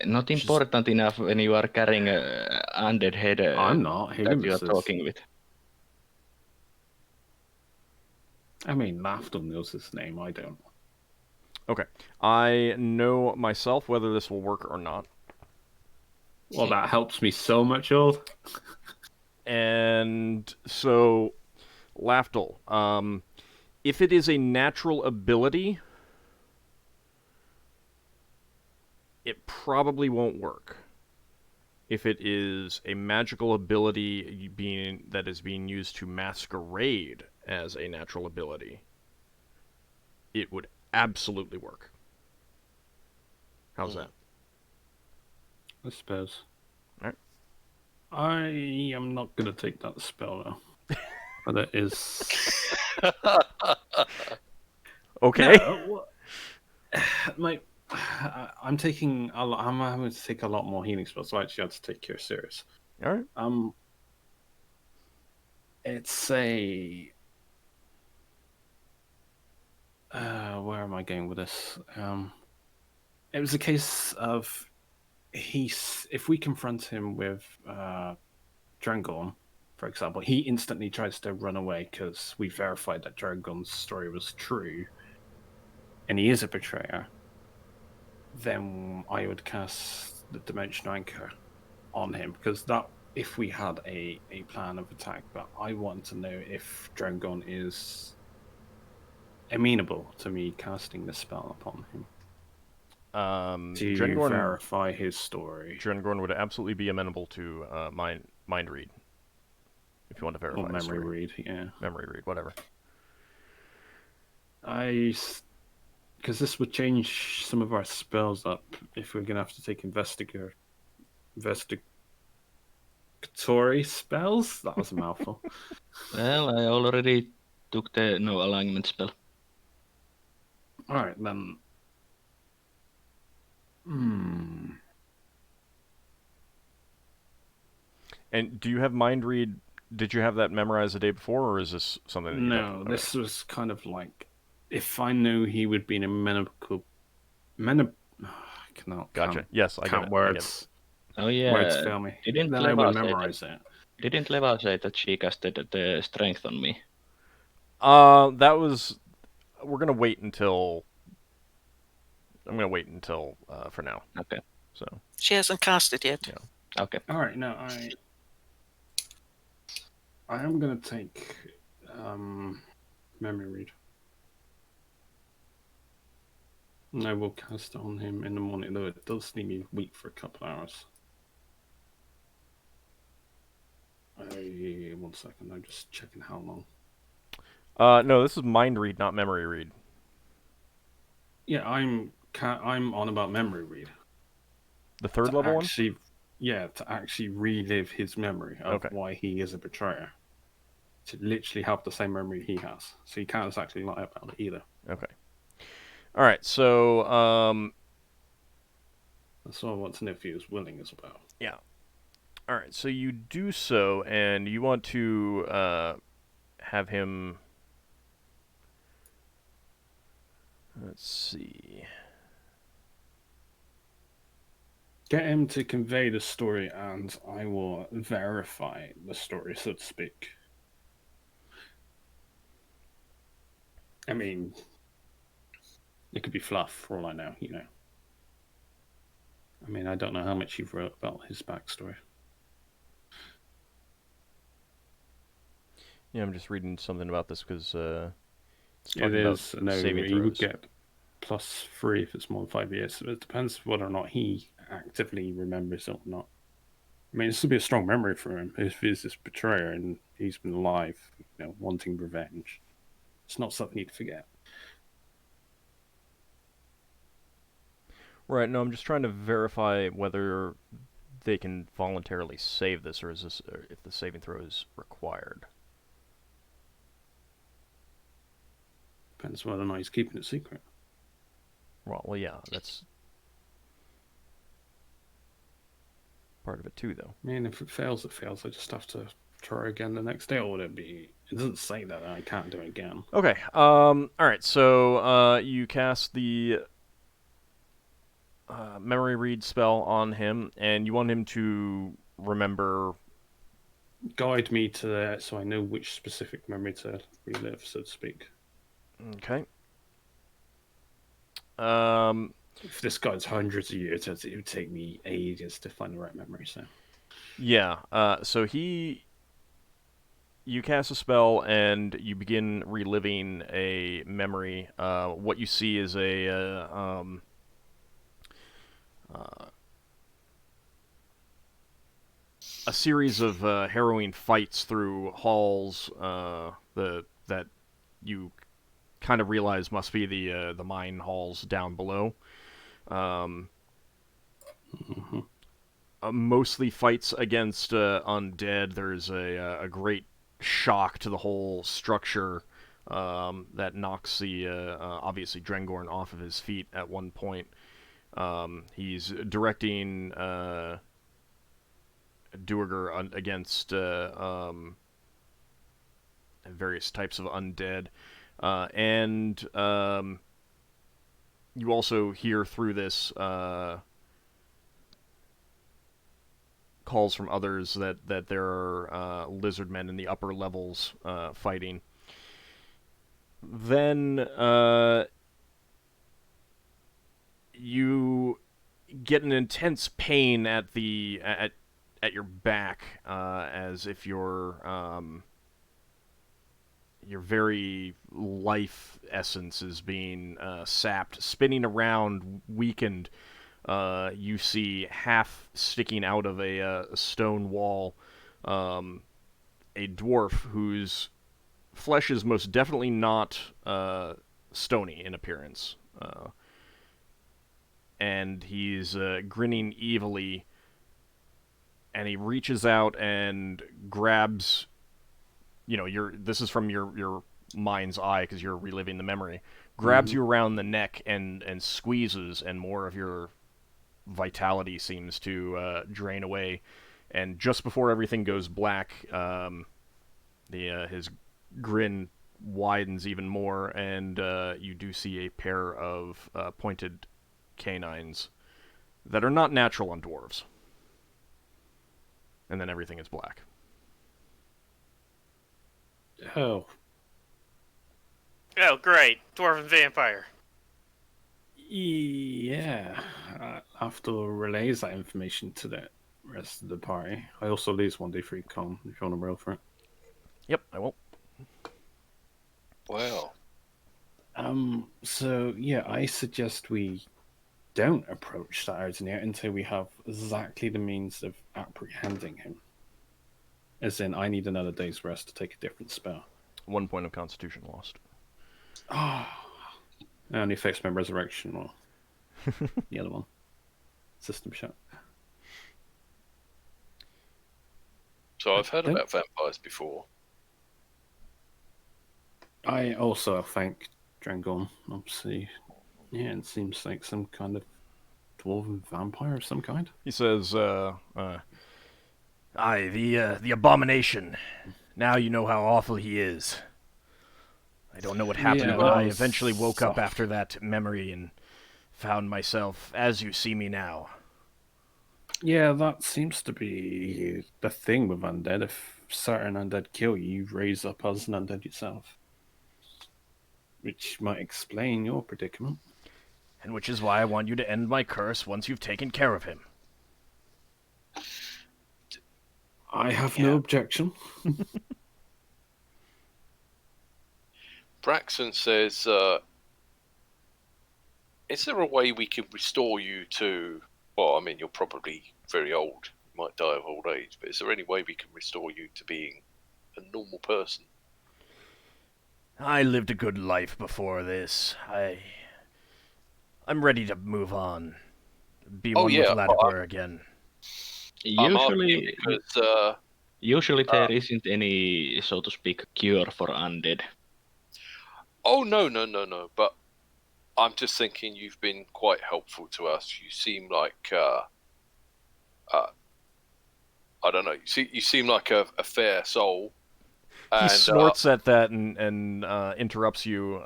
Not important enough when you are carrying an undead head I'm not. that you are talking with. I mean, Lafdul knows his name. I don't. Okay. I know myself whether this will work or not. Well, that helps me so much, Old. And so, Lafdul, if it is a natural ability, it probably won't work. If it is a magical ability that is being used to masquerade as a natural ability, it would absolutely work. How's that? I suppose. Alright. I am not going to take that spell, though. But it is... Okay. No, I'm taking a lot. I'm having to take a lot more healing spells, so I actually have to take care serious. Alright. It's a... where am I going with this? It was a case of... if we confront him with Drangorn, for example, he instantly tries to run away because we verified that Drangorn's story was true, and he is a betrayer. Then I would cast the Dimensional Anchor on him, because that, if we had a plan of attack, but I want to know if Drangorn is amenable to me casting the spell upon him. To verify his story. Drangorn would absolutely be amenable to mind read. If you want to verify his story. Memory read, yeah. Memory read, whatever. Because this would change some of our spells up if we're going to have to take investigatory spells. That was a mouthful. Well, I already took the no alignment spell. Alright, then. And do you have mind read? Did you have that memorized the day before, or is this something that you No, this was kind of like, if I knew he would be an amenable... Gotcha. Yes, I count get it. words. Oh Words yeah, fail me. didn't Then I would Leva say that? memorize it. Didn't Leva say that she casted the strength on me? That was. We're gonna wait until. I'm gonna wait until for now. Okay. So. She hasn't cast it yet. Yeah. Okay. All right, now I am gonna take memory read. And I will cast it on him in the morning, though it does leave me weak for a couple hours. 1 second, I'm just checking how long. No, this is mind read, not memory read. Yeah, I'm on about memory read. The third level one? Yeah, to actually relive his memory of why he is a betrayer. To literally have the same memory he has. So he can't actually lie about it either. Okay. Alright, so, That's what I want to know if he was willing as well. Yeah. Alright, so you do so, and you want to, have him... Let's see... Get him to convey the story, and I will verify the story, so to speak. I mean, it could be fluff for all I know, you know. I mean, I don't know how much you've wrote about his backstory. Yeah, I'm just reading something about this because it's It talking is, about no, saving you would throws. get +3 if it's more than 5 years. So it depends whether or not he actively remembers it or not. I mean, this would be a strong memory for him if he's this betrayer and he's been alive, you know, wanting revenge. It's not something he'd forget. Right, no, I'm just trying to verify whether they can voluntarily save this, or if the saving throw is required. Depends whether or not he's keeping it secret. Well, yeah, that's part of it too, though. I mean, if it fails, it fails. I just have to try again the next day, or would it be... It doesn't say that I can't do it again. Okay, alright, so, you cast the memory read spell on him, and you want him to remember... Guide me to there so I know which specific memory to relive, so to speak. Okay. If this guy's hundreds of years, it would take me ages to find the right memory, so... Yeah, so you cast a spell, and you begin reliving a memory. What you see is a series of harrowing fights through halls that you kind of realize must be the mine halls down below. Mostly fights against undead. There's a great shock to the whole structure that knocks the obviously Drengorn off of his feet at one point. He's directing Duergar against various types of undead, and you also hear through this calls from others that there are lizard men in the upper levels fighting. Then you get an intense pain at your back, as if your very life essence is being sapped, spinning around, weakened. You see half sticking out of a stone wall, a dwarf whose flesh is most definitely not stony in appearance. And he's grinning evilly, and he reaches out and grabs, this is from your mind's eye because you're reliving the memory, grabs you around the neck and squeezes, and more of your vitality seems to drain away, and just before everything goes black, his grin widens even more, and you do see a pair of pointed canines that are not natural on dwarves. and then everything is black. Oh, Oh, great. Dwarven vampire. yeah. After relays that information to the rest of the party, I also lose 1d3 con if you want to roll for it. Yep, I won't. Wow. So yeah, I suggest we don't approach that engineer until we have exactly the means of apprehending him. As in, I need another day's rest to take a different spell. 1 point of Constitution lost. Oh, I only fixed my resurrection or the other one. System shut. So I've heard about vampires before. I also think Dragon, obviously, yeah, it seems like some kind of dwarven vampire of some kind. He says, aye, the abomination. Now you know how awful he is. I don't know what happened, Yeah, but that I was eventually woke up soft. after that memory and found myself as you see me now. Yeah, that seems to be the thing with undead. If certain undead kill you, you raise up as an undead yourself. Which might explain your predicament. And which is why I want you to end my curse once you've taken care of him. I have no objection. Braxon says, is there a way we can restore you to... Well, I mean, you're probably very old. You might die of old age. But is there any way we can restore you to being a normal person? I lived a good life before this. I'm ready to move on. Be one with Latimer again. I'm asking because... Usually there isn't any, so to speak, cure for undead. Oh, no. But I'm just thinking you've been quite helpful to us. You seem like... I don't know. You seem like a fair soul. He And, snorts at that and interrupts you.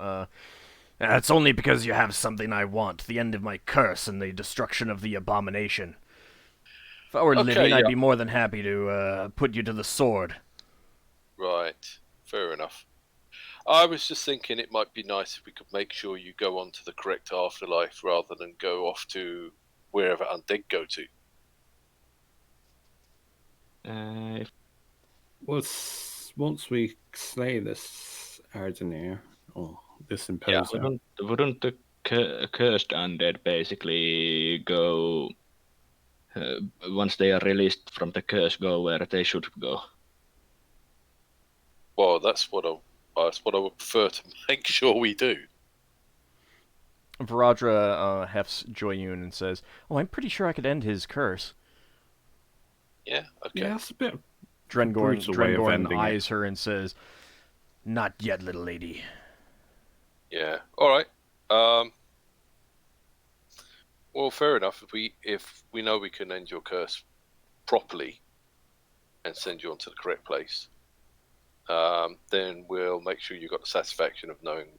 It's only because you have something I want. The end of my curse and the destruction of the abomination. If I were living, I'd be more than happy to put you to the sword. Right. Fair enough. I was just thinking it might be nice if we could make sure you go on to the correct afterlife rather than go off to wherever undead go to. Once we slay this Ardenair, or this imposer... Wouldn't the cursed undead basically go... once they are released from the curse, go where they should go? Well, that's what I would prefer to make sure we do. Varadra hefts Joyun and says, "Oh, I'm pretty sure I could end his curse." Yeah, okay. Yeah, that's a bit... Drengorn eyes her and says, "Not yet, little lady." Yeah, alright. Well, fair enough. If we know we can end your curse properly and send you on to the correct place, then we'll make sure you got the satisfaction of knowing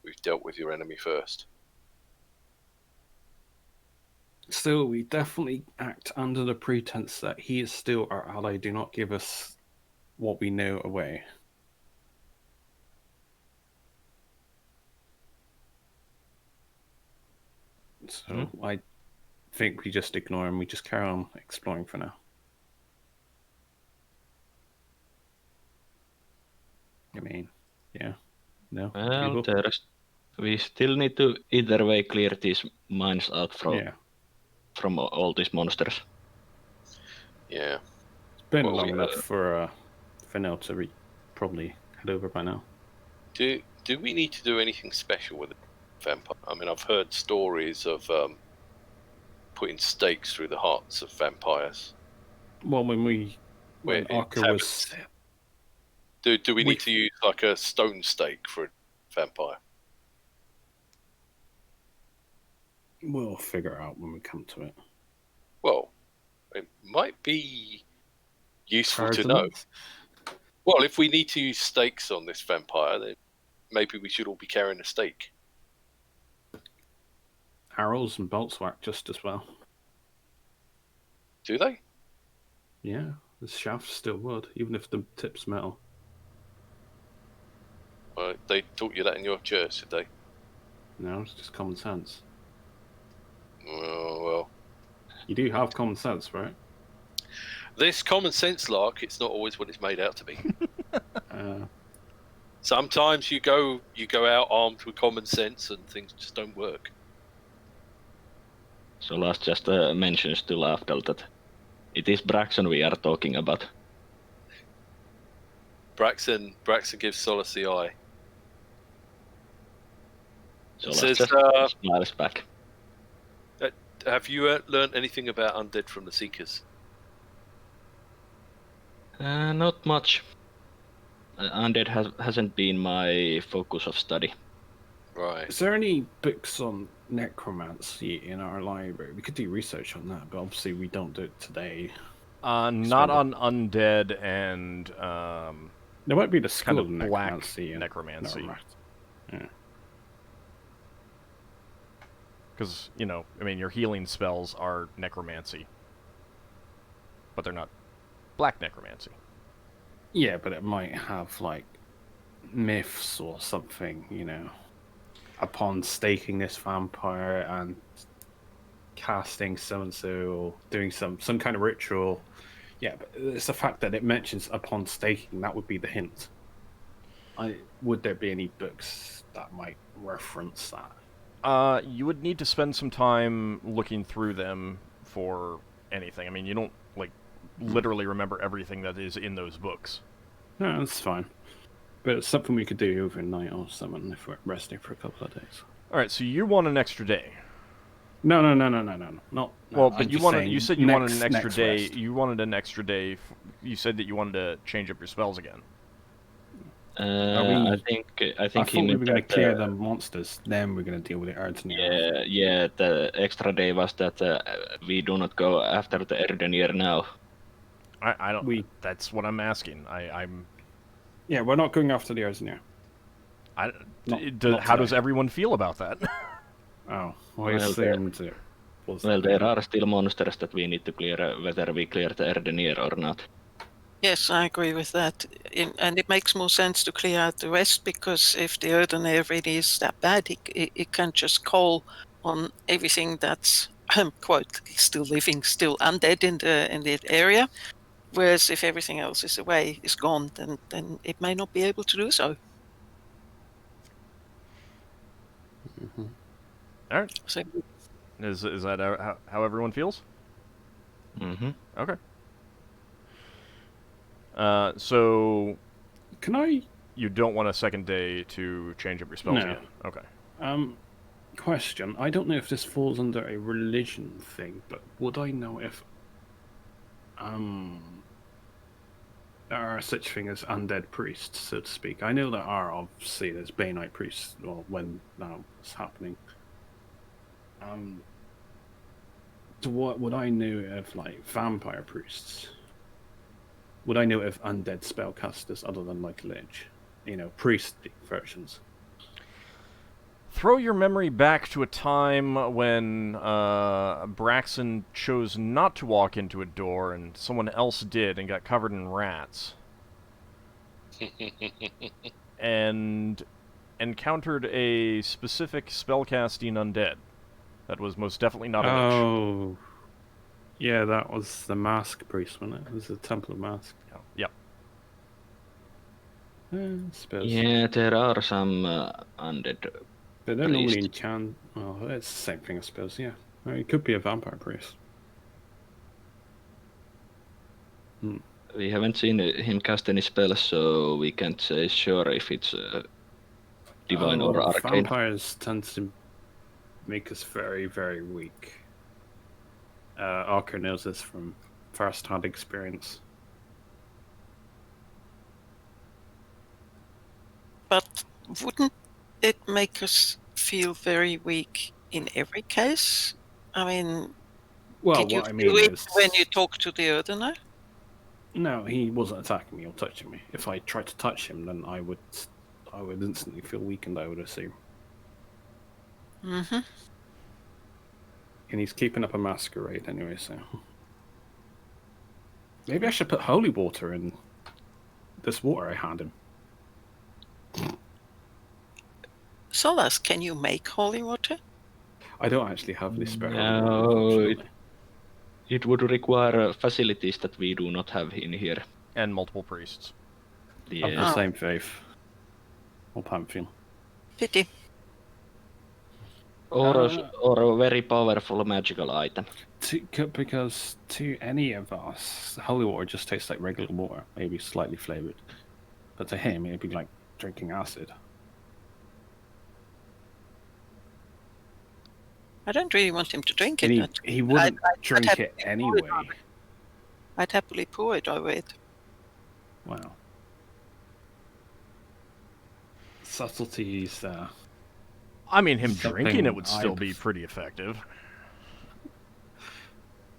we've dealt with your enemy first. Still, we definitely act under the pretense that he is still our ally. Do not give us what we know away. So I think we just ignore him. We just carry on exploring for now. I mean, yeah. No. Well, we still need to either way clear these mines out from all these monsters. Yeah. It's been long enough for now to probably head over by now. Do we need to do anything special with the vampire? I mean, I've heard stories of putting stakes through the hearts of vampires. Well, when Ockar was... Do we need to use like a stone stake for a vampire? We'll figure out when we come to it. Well, it might be useful to know. Well, if we need to use stakes on this vampire, then maybe we should all be carrying a stake. Arrows and bolts work just as well. Do they? Yeah, the shaft's still wood, even if the tip's metal. They taught you that in your church, did they? No, it's just common sense. Well, You do have common sense, right? this common sense lark, it's not always what it's made out to be. Uh, Sometimes you go out armed with common sense and things just don't work. Solas just mentions to Lafdul that it is Braxon we are talking about. Braxon gives Solas the eye. Solas Says, just smiles back. Have you learned anything about undead from the Seekers? Not much. Undead hasn't been my focus of study. Right. is there any books on necromancy in our library? We could do research on that, but obviously we don't do it today. Not on undead and There might be the school kind of of black necromancy. necromancy. Yeah. Because, I mean, your healing spells are necromancy. But they're not black necromancy. Yeah, but it might have, like, myths or something, upon staking this vampire and casting so-and-so or doing some kind of ritual. Yeah, but it's the fact that it mentions upon staking, that would be the hint. Would there be any books that might reference that? You would need to spend some time looking through them for anything. I mean, you don't, literally remember everything that is in those books. No, that's fine. But it's something we could do overnight or something if we're resting for a couple of days. Alright, so you want an extra day. No. Not. Well, but you said you wanted an extra next day. rest. You wanted an extra day. You said that you wanted to change up your spells again. I think I thought he we meant were going to that, clear the monsters, then we're going to deal with the Erdnir. Yeah. The extra day was that we do not go after the Erdenir now. I don't. That's what I'm asking. I'm. Yeah, we're not going after the Erdnir. How does everyone feel about that? Oh, Well, I assumed it was. Well, there are still monsters that we need to clear, whether we clear the Erdenir or not. Yes, I agree with that. And it makes more sense to clear out the rest, because if the Earthen really is that bad, it can just call on everything that's, quote, still living, still undead in the area. Whereas if everything else is away, is gone, then it may not be able to do so. Mm-hmm. All right. So Is that how everyone feels? Mm-hmm. Okay. So Can I? you don't want a second day to change up your spells No. again? Okay. Question. I don't know if this falls under a religion thing, but would I know if there are such thing as undead priests, so to speak? I know there are, obviously. There's Bainite priests. Well, when that was happening. So what would I know of, like, vampire priests? Would I know of undead spellcasters other than, like, Lich? Priest versions. Throw your memory back to a time when Braxon chose not to walk into a door and someone else did and got covered in rats. And encountered a specific spellcasting undead that was most definitely not a lich. Oh. Yeah, that was the Mask priest, wasn't it? It was the Temple of Mask. Yep. I suppose. Yeah, there are some undead. They don't normally priest. enchant. Well, it's the same thing, I suppose, yeah. It could be a vampire priest. We haven't seen him cast any spells, so we can't say sure if it's divine or arcane. Vampires tend to make us very, very weak. Ockar knows this from first-hand experience. But wouldn't it make us feel very weak in every case? I mean, Well, did you what I mean do it is... when you talk to the Earthener? No, he wasn't attacking me or touching me. If I tried to touch him, then I would instantly feel weakened, I would assume. Mm-hmm. And he's keeping up a masquerade anyway, so... Maybe I should put holy water in this water I hand him. Solas, can you make holy water? I don't actually have any spare holy water, No, unfortunately. it would require facilities that we do not have in here. And multiple priests. Of the Yeah. same faith. Or pantheon. Pity. Or a very powerful magical item. Because to any of us, holy water just tastes like regular water, maybe slightly flavored. But to him, it'd be like drinking acid. I don't really want him to drink And it. he wouldn't I'd drink happily it anyway. I'd happily pour it over it. Wow. Subtleties. I mean, him Something drinking it would still I'd- be pretty effective.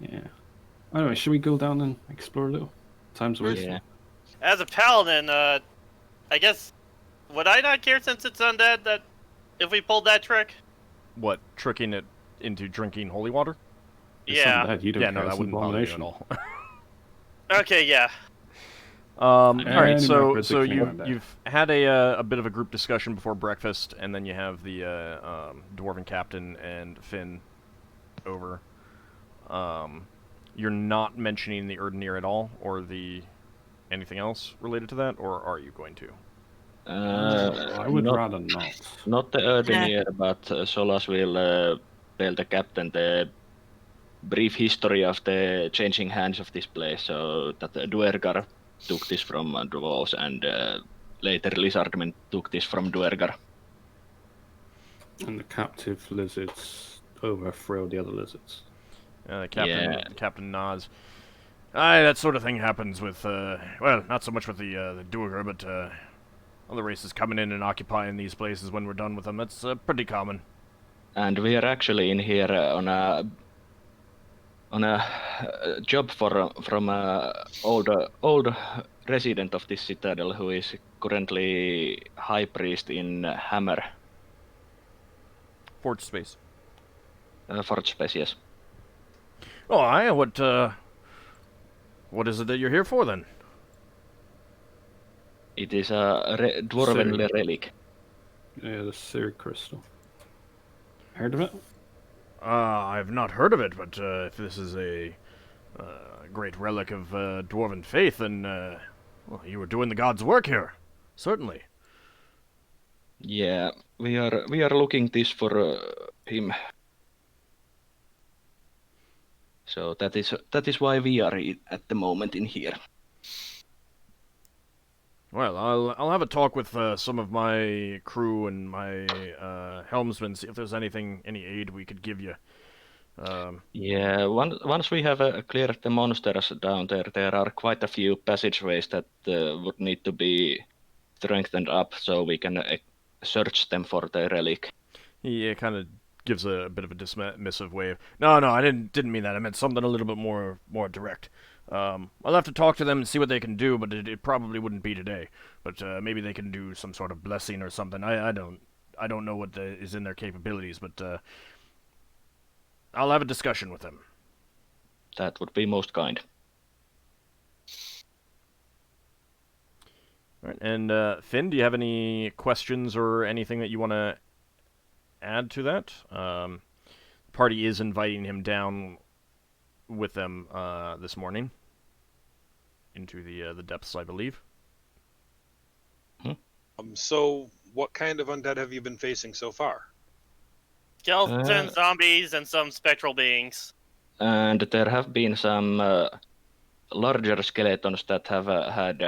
Yeah. Anyway, should we go down and explore a little? Time's wasting. Yeah. As a paladin, I guess would I not care since it's undead that if we pulled that trick? What, tricking it into drinking holy water? It's Yeah. undead, you don't Yeah, care, no, that it's an wouldn't bother you at abomination. all. Okay, yeah. All right, Any so records so that you came out you've had a bit of a group discussion before breakfast, and then you have the dwarven captain and Finn over. You're not mentioning the Erdenir at all, or the anything else related to that, or are you going to? I would not, rather not. Not the Erdenir, but Solas will tell the captain the brief history of the changing hands of this place, so that Duergar took this from dwarves, and later Lizardmen took this from Duergar. And the captive lizards overthrow the other lizards. The captain nods. Aye, that sort of thing happens with, well, not so much with the Duergar, but other races coming in and occupying these places when we're done with them. That's pretty common. And we are actually in here on a job from old resident of this citadel who is currently high priest in Hammer, Forge space. Forge Space, yes. Oh, aye, what is it that you're here for, then? It is a dwarven Sorry. relic. Yeah, the Seer Crystal. Heard of it? I've not heard of it, but if this is a great relic of dwarven faith, then well, you were doing the god's work here. Certainly. Yeah, we are looking this for him. So that is why we are at the moment in here. Well, I'll have a talk with some of my crew and my helmsmen, see if there's any aid we could give you. Yeah, once we have cleared the monsters down there, there are quite a few passageways that would need to be strengthened up so we can search them for the relic. He kind of gives a bit of a dismissive wave. No, I didn't mean that. I meant something a little bit more direct. I'll have to talk to them and see what they can do, but it probably wouldn't be today. But maybe they can do some sort of blessing or something. I don't know what is in their capabilities, but I'll have a discussion with them. That would be most kind. All right, and Finn, do you have any questions or anything that you want to add to that? The party is inviting him down with them this morning into the depths, I believe. So, what kind of undead have you been facing so far? Skeletons, zombies, and some spectral beings. And there have been some larger skeletons that have had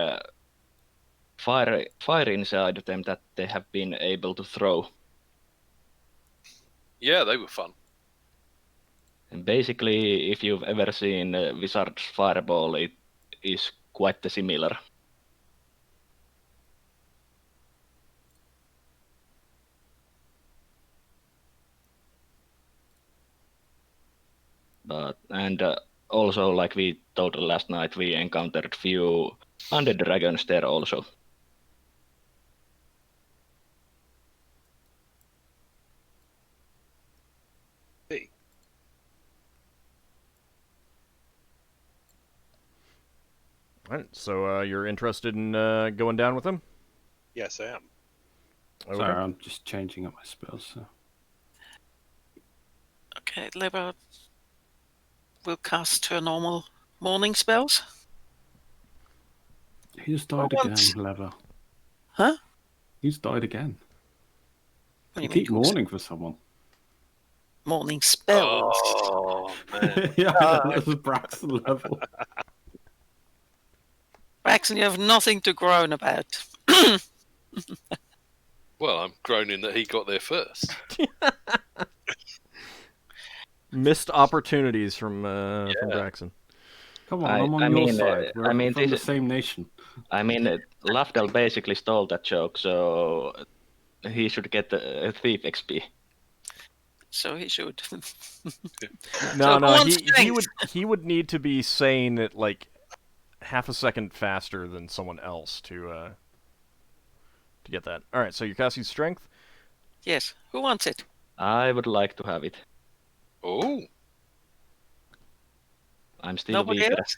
fire inside them that they have been able to throw. Yeah, they were fun. And basically, if you've ever seen Wizard's Fireball, it is quite similar. And also, like we told last night, we encountered few undead dragons there also. Hey. Alright, so you're interested in going down with him? Yes, I am. Okay. Sorry, I'm just changing up my spells. So. Okay, Leva will cast her normal morning spells. Who's died Oh, again, once. Lever? Huh? Who's died again? What do You you mean, keep mourning for someone. morning spells? Oh man. Yeah, that was Braxon level. Braxon, you have nothing to groan about. Well, I'm groaning that he got there first. Missed opportunities from Braxon. Come on, I'm on your side. We're from the this, same nation. I mean, Lafdul basically stole that joke, so he should get a thief XP. So he should. No, So who he would need to be saying it like half a second faster than someone else to get that. All right, so you're casting strength. Yes. Who wants it? I would like to have it. Oh, I'm still Nobody weaker. else?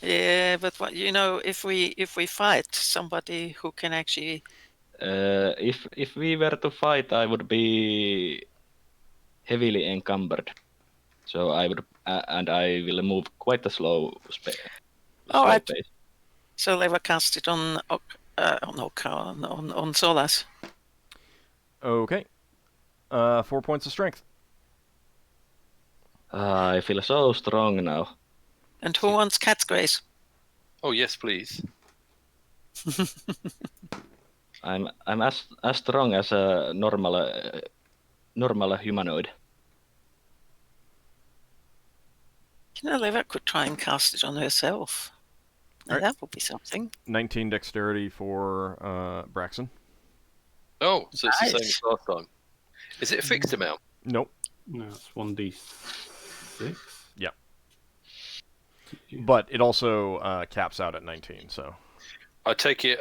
Yeah, but what if we fight somebody who can actually. If we were to fight, I would be heavily encumbered. So I would, and I will move quite a slow Right. pace. So Leva cast it on Ockar, on Solas. Okay. 4 points of strength. I feel so strong now. And who wants cat's grace? oh yes, please. I'm as strong as a normal humanoid. Leva could try and cast it on herself. Now, Right. that would be something. 19 dexterity for Braxon. Oh, so it's the same Nice. as last time. Is it a fixed amount? Nope. No, it's 1d6. Yeah. But it also caps out at 19, so. I take it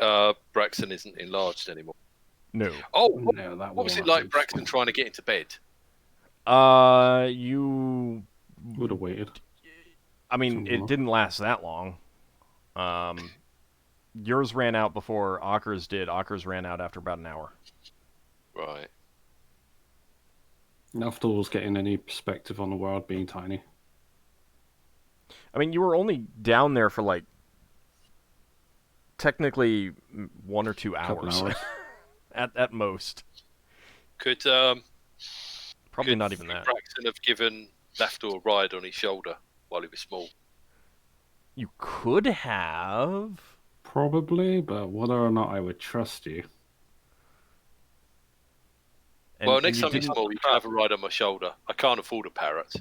Braxon isn't enlarged anymore. No. Oh, No, that what was it won't like be Braxton fun. trying to get into bed? You. Would have waited. I mean, Some it more. didn't last that long. Yours ran out before Ockar's did. Ockar's ran out after about an hour. Right. Lafdul getting any perspective on the world being tiny. I mean, you were only down there for like technically 1 or 2 Couple hours, hours. at most. Could Probably not even that. Braxton have given Lafdul a ride on his shoulder while he was small? You could have. Probably, but whether or not I would trust you. And, well, and next you time you're didn't- small, you can have a ride on my shoulder. I can't afford a parrot.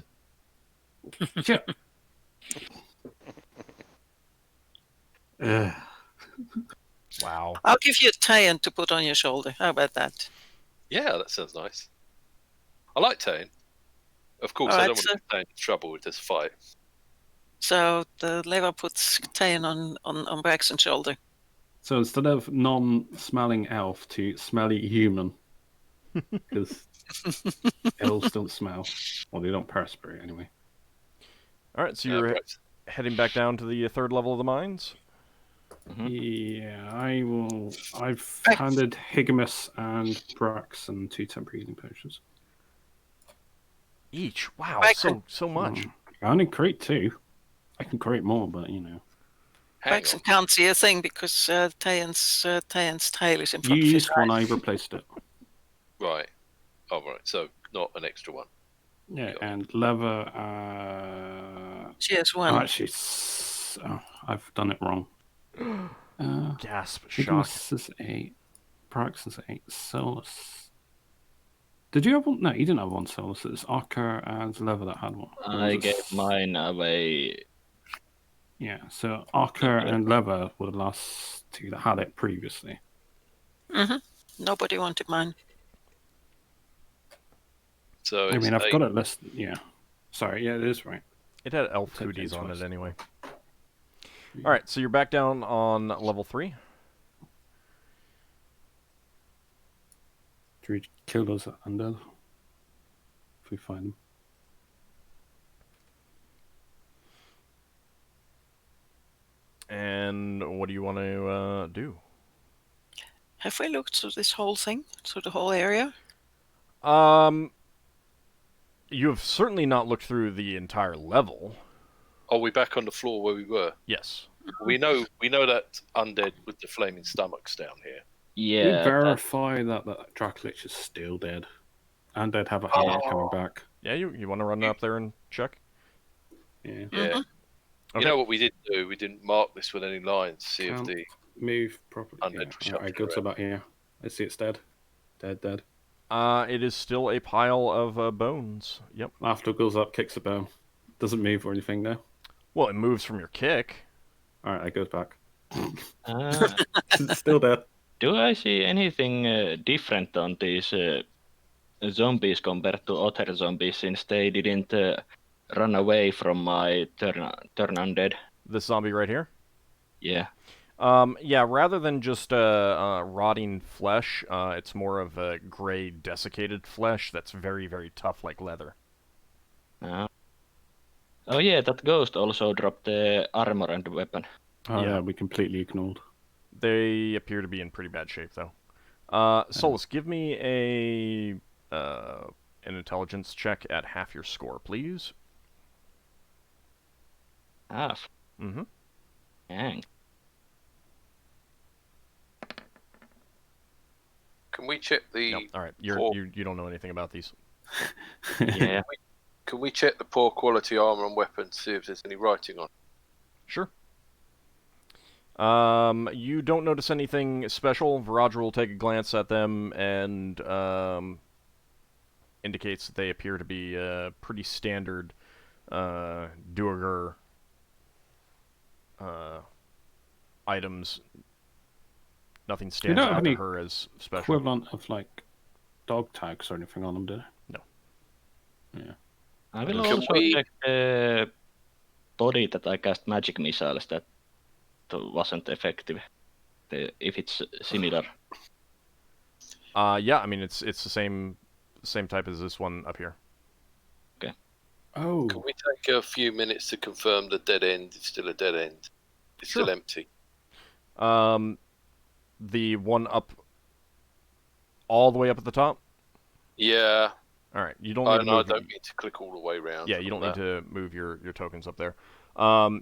Wow. I'll give you a Tayan to put on your shoulder. How about that? Yeah, that sounds nice. I like Tane. Of course, All I right, don't want to get Tane in trouble with this fight. So the Leva puts Tayan on Braxton's shoulder. So instead of non-smelling elf to smelly human, because elves don't smell. Well, they don't perspire anyway. All right, so you're Braxton. heading back down to the third level of the mines. Yeah, I will. I've Right. handed Higamus and Braxon 2 temporary healing potions. Each. Wow, Right. so much. I only create 2. I can create more, but you know. Hang Braxton on. can't see a thing because Tayan's tail is in You front of his used one, eyes. I replaced it. Right. Oh, right. So, not an extra one. Yeah, and leather. She has Oh, one. actually, I've done it wrong. Gasp, shock. Higamus is 8. Braxon's 8. Solas. Did you have one? No, you didn't have one Solas. It's Ockar and leather that had one. Or I was it gave mine away. Yeah, so Ockar and leather were the last 2 that had it previously. Nobody wanted mine. So, I it's mean, I've 8. got it listed. Yeah. Sorry, yeah, it is right. It had elf Typed cooties in on twice. it anyway. All right, so you're back down on level 3. Do we kill those undead? If we find them. what do you want to do? Have we looked through this whole thing, through the whole area? You have certainly not looked through the entire level. Are we back on the floor where we were? Yes. We know that undead with the flaming stomachs down here. We Yeah, verify that Dracolich is still dead. And they'd have a hand coming back. Yeah, you want to run up there and check? Yeah. Yeah. Okay. You know what we didn't do? We didn't mark this with any lines. See Can't if the move properly. undead Yeah. was I go to shuffling about here. I see it's dead. Dead. It is still a pile of bones. Yep. Lafdul goes up, kicks a bone. Doesn't move or anything now. Well, it moves from your kick. Alright, I goes back. uh, It's still dead. do I see anything different on these zombies compared to other zombies since they didn't run away from my turn undead? This zombie right here. Yeah. Yeah, rather than just rotting flesh, it's more of a gray, desiccated flesh that's very, very tough like leather. Oh yeah, that ghost also dropped the armor and the weapon. Oh Yeah. yeah, we completely ignored. They appear to be in pretty bad shape, though. Solas, give me an intelligence check at half your score, please. Half. Mm-hmm. Dang. Can we check the? No, all right. You don't know anything about these. Yeah. Can we check the poor quality armor and weapons? See if there's any writing on. Sure. You don't notice anything special. Viradra will take a glance at them and indicates that they appear to be pretty standard Duergar items. Nothing stands don't have out to any her as special. Equivalent of like dog tags or anything on them, do they? No. Yeah. I will Can also we- check the body that I cast magic missiles that wasn't effective. If it's similar. Yeah, I mean it's the same type as this one up here. Oh. Can we take a few minutes to confirm the dead end is still a dead end? It's Sure. still empty. The one up, all the way up at the top. Yeah. All right, you don't I need to move. don't need to click all the way around. Yeah, you don't need to move your tokens up there.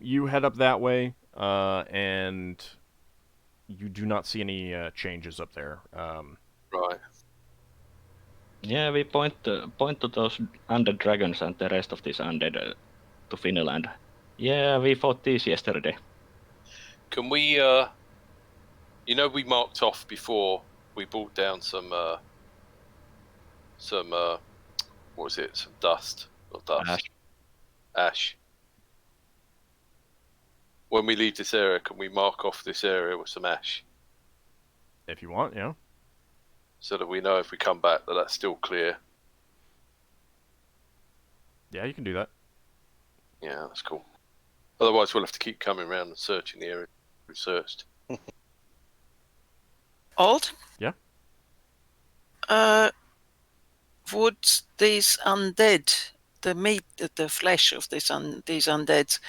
You head up that way, and you do not see any changes up there. Right. Yeah, we point to those undead dragons and the rest of this undead to Finland. Yeah, we fought these yesterday. Can we? We marked off before we brought down some. What was it? Some dust. Not dust. Ash. When we leave this area, can we mark off this area with some ash? If you want, yeah. So that we know if we come back that that's still clear. Yeah, you can do that. Yeah, that's cool. Otherwise, we'll have to keep coming around and searching the area we've searched. Old? Yeah? Would these undead, the meat, the flesh of these undead,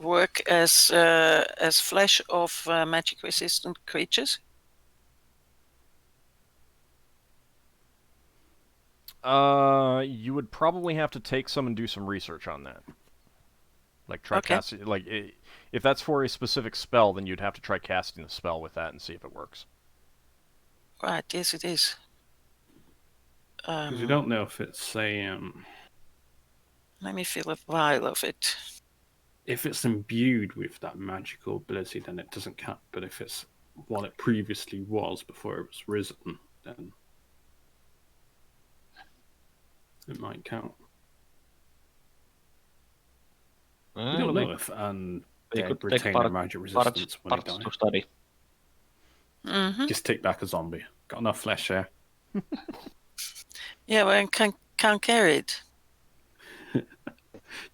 work as flesh of magic-resistant creatures? You would probably have to take some and do some research on that. Like try casting, if that's for a specific spell, then you'd have to try casting the spell with that and see if it works. Right, yes it is. Because you don't know if it's a Let me feel a vial of it. if it's imbued with that magical ability, then it doesn't count. But if it's what it previously was before it was risen, then it might count. We don't know if we they could take retain their magic resistance when they parts die. to study. Mm-hmm. Just take back a zombie. Got enough flesh there. Yeah, well, can't carry it.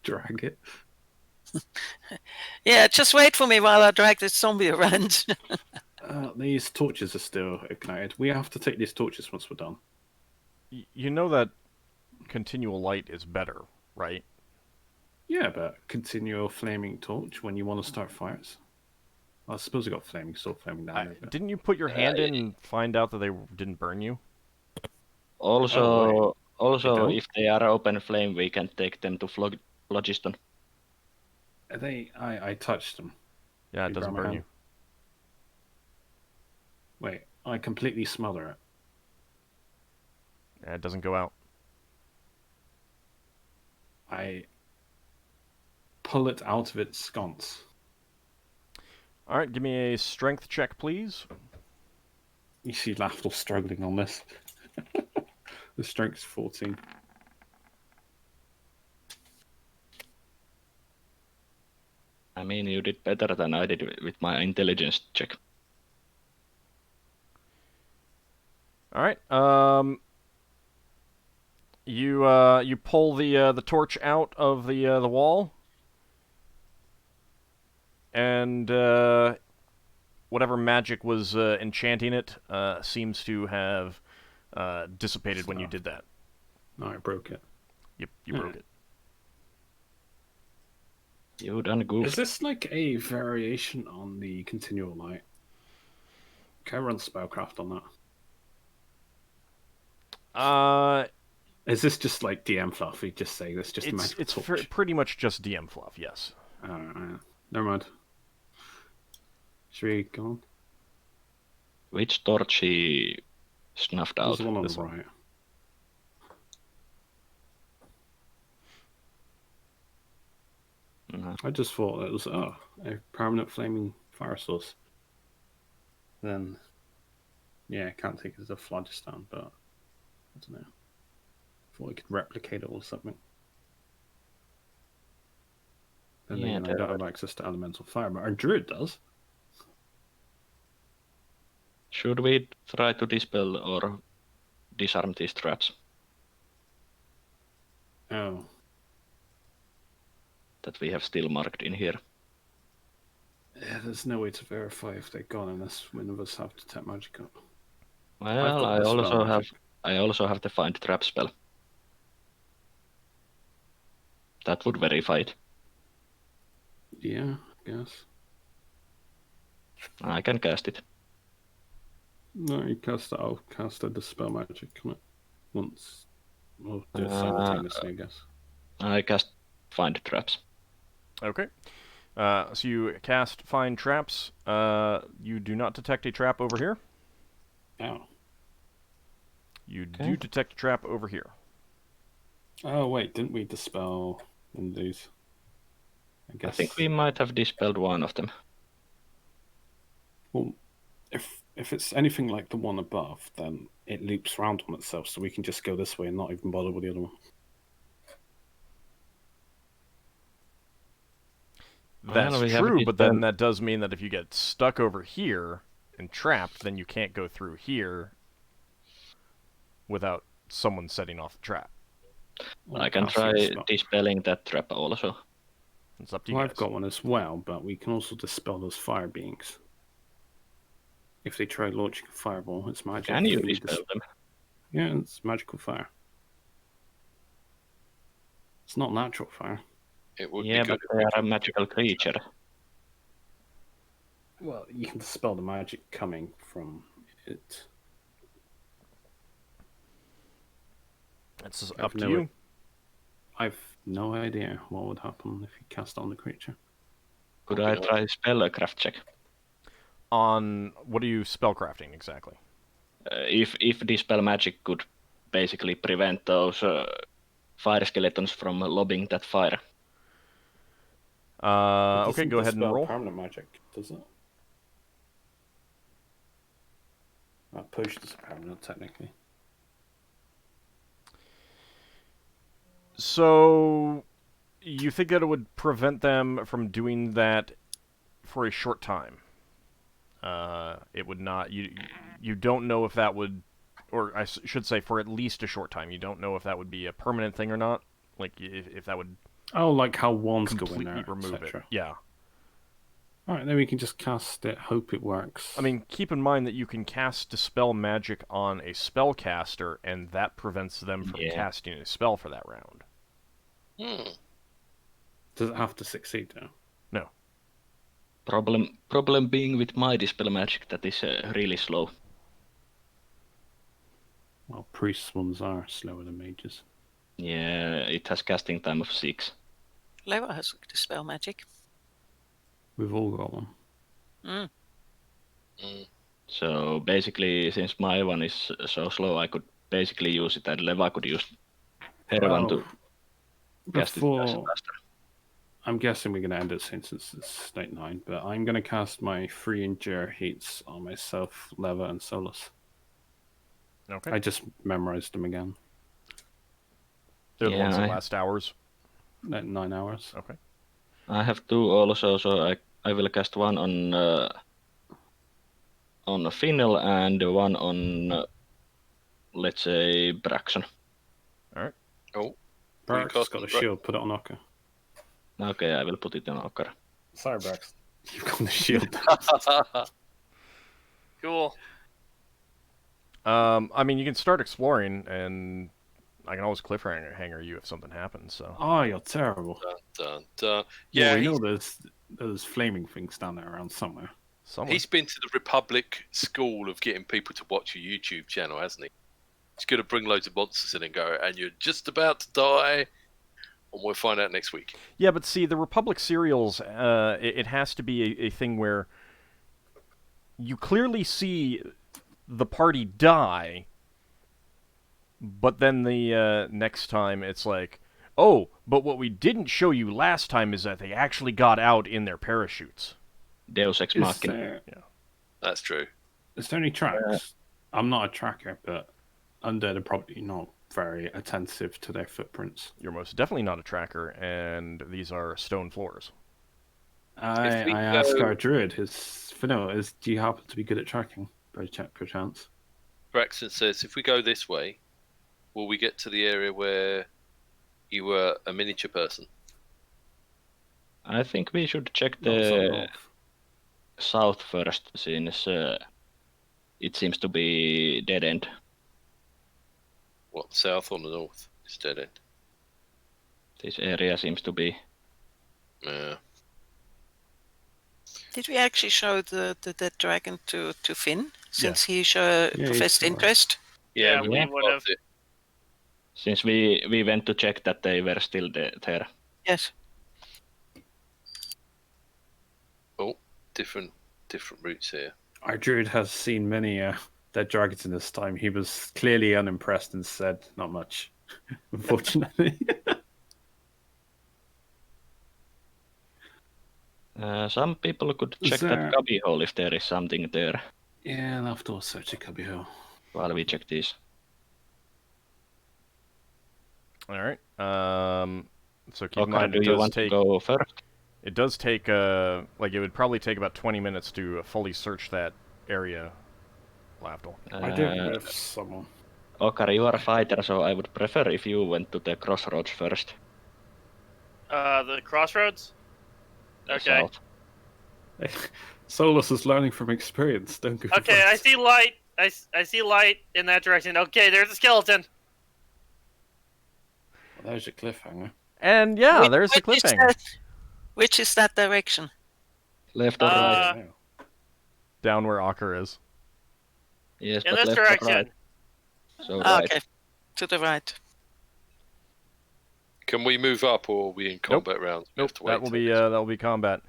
Drag it. Yeah, just wait for me while I drag this zombie around. These torches are still ignited. We have to take these torches once we're done. You know that continual light is better, right? Yeah, but continual flaming torch when you want to start fires. I suppose I got flaming sword, flaming dagger. but- Didn't you put your hand in and find out that they didn't burn you? Also, don't? if they are open flame, we can take them to phlogiston. Are they? I touched them. Yeah, it You doesn't burn my burn hand? you. Wait, I completely smother it. Yeah, it doesn't go out. I pull it out of its sconce. All right, give me a strength check, please. You see Lafdul struggling on this. The strength's 14. I mean, you did better than I did with my intelligence check. All right. You pull the torch out of the wall, and whatever magic was enchanting it seems to have dissipated when you did that. No, I broke it. You broke it. You done goof. Is this like a variation on the continual light? Can I run spellcraft on that? Is this just like DM fluff? We just say this just a magical torch? Pretty much just DM fluff, yes. Never mind. Should we go on? Which torch he snuffed There's out? the one on this the one. right. No. I just thought it was a permanent flaming fire source. Then, yeah, I can't take it as a phlogiston, but I don't know. Thought we could replicate it or something. Then Yeah, again, I don't have access to elemental fire, but our druid does. Should we try to dispel or disarm these traps Oh, that we have still marked in here? yeah, there's no way to verify if they're gone unless one of us have detect magic up. Well, got the spell magic. I also have the find trap spell. That would verify it. Yeah, I guess. I can cast it. No, you cast it. I'll cast a dispel magic on it once. We'll do it simultaneously, I guess. I cast find traps. Okay. So you cast Find Traps. You do not detect a trap over here. Oh. You do detect a trap over here. Oh, wait, didn't we dispel one of these? I I guess. think we might have dispelled one of them. Well, if it's anything like the one above, then it loops round on itself, so we can just go this way and not even bother with the other one. That's Well, we have true, but then dispelled- that does mean that if you get stuck over here and trapped, then you can't go through here without someone setting off the trap. Well, I can cast a try dispel. dispelling that trap also. It's up to you Well, guys. I've got one as well, but we can also dispel those fire beings. If they try launching a fireball, it's magic. Can you If we dispel them? Yeah, it's magical fire. It's not natural fire. It would Yeah, be but good. they are a magical creature. Well, you can dispel the magic coming from it. It's I've up to no you. i- I've no idea what would happen if you cast on the creature. Could I try spell a craft check? On what are you spellcrafting exactly? If dispel magic could basically prevent those fire skeletons from lobbing that fire. It Okay, doesn't go ahead and dispel roll. permanent magic, does it? Potion is permanent, technically. So, you think that it would prevent them from doing that for a short time? It would not. You don't know if that would, or I should say, for at least a short time. You don't know if that would be a permanent thing or not. Like if that would Oh, like how wands go in completely there, remove it. etc. Yeah. Alright, then we can just cast it, hope it works. I mean, keep in mind that you can cast Dispel Magic on a spellcaster, and that prevents them from Yeah. casting a spell for that round. Hmm. does it have to succeed though? No. Problem being with my dispel magic that is really slow. Well, priests ones are slower than mages. Yeah, it has casting time of 6. Leva has dispel magic. We've all got one. Mm. So basically, since my one is so slow, I could basically use it, and Leva could use her one to cast it faster. I'm guessing we're going to end it since it's night 9, but I'm going to cast my free endure heats on myself, Leva, and Solas. Okay. I just memorized them again. They're the ones that last hours? 9 hours. Okay. I have 2 also, so I will cast one on Finnel and one on, let's say, Braxon. Alright. Oh. Brax's got a shield, put it on Ockar. Okay, I will put it on Ockar. Sorry, Brax. You've got the shield. Cool. I mean, you can start exploring, and I can always cliffhanger you if something happens, so... Oh, you're terrible. Dun, dun. Yeah, we know there's flaming things down there around somewhere. He's been to the Republic school of getting people to watch your YouTube channel, hasn't he? He's going to bring loads of monsters in and go, and you're just about to die, and we'll find out next week. Yeah, but see, the Republic serials, it has to be a thing where you clearly see the party die, but then the next time it's like, oh, but what we didn't show you last time is that they actually got out in their parachutes. Deus Ex Machina. Yeah. That's true. Is there any tracks? I'm not a tracker, but undead are probably not very attentive to their footprints. You're most definitely not a tracker, and these are stone floors. I asked our druid, do you happen to be good at tracking by chance? Braxon says, if we go this way, will we get to the area where you were a miniature person? I think we should check the south first, since it seems to be dead end. What, south or the north? It's dead end. This area seems to be. Yeah. Did we actually show the dead dragon to Finn, since he professed interest? Yeah, we would have. Since we went to check that they were still there. Yes. Oh, different routes here. Our druid has seen many dead dragons in his time. He was clearly unimpressed and said not much, unfortunately. Some people could check that cubby hole if there is something there. Yeah, I'll have to search a cubby hole. While we check this. Alright. So keep in Ockar, mind, do you want to go first? It does take, it would probably take about 20 minutes to fully search that area, Lafdul. I did with someone. Ockar, you are a fighter, so I would prefer if you went to the crossroads first. The crossroads? Okay. Solas is learning from experience. Don't go. Okay, I see light. I see light in that direction. Okay, there's a skeleton. Well, there's your cliffhanger. And yeah, there's the cliffhanger. Which is that direction? Left or right? Down where Ockar is. Yes, in but this left direction. or right? So right. Okay, to the right. Can we move up, or are we in combat rounds? Nope, that will be combat.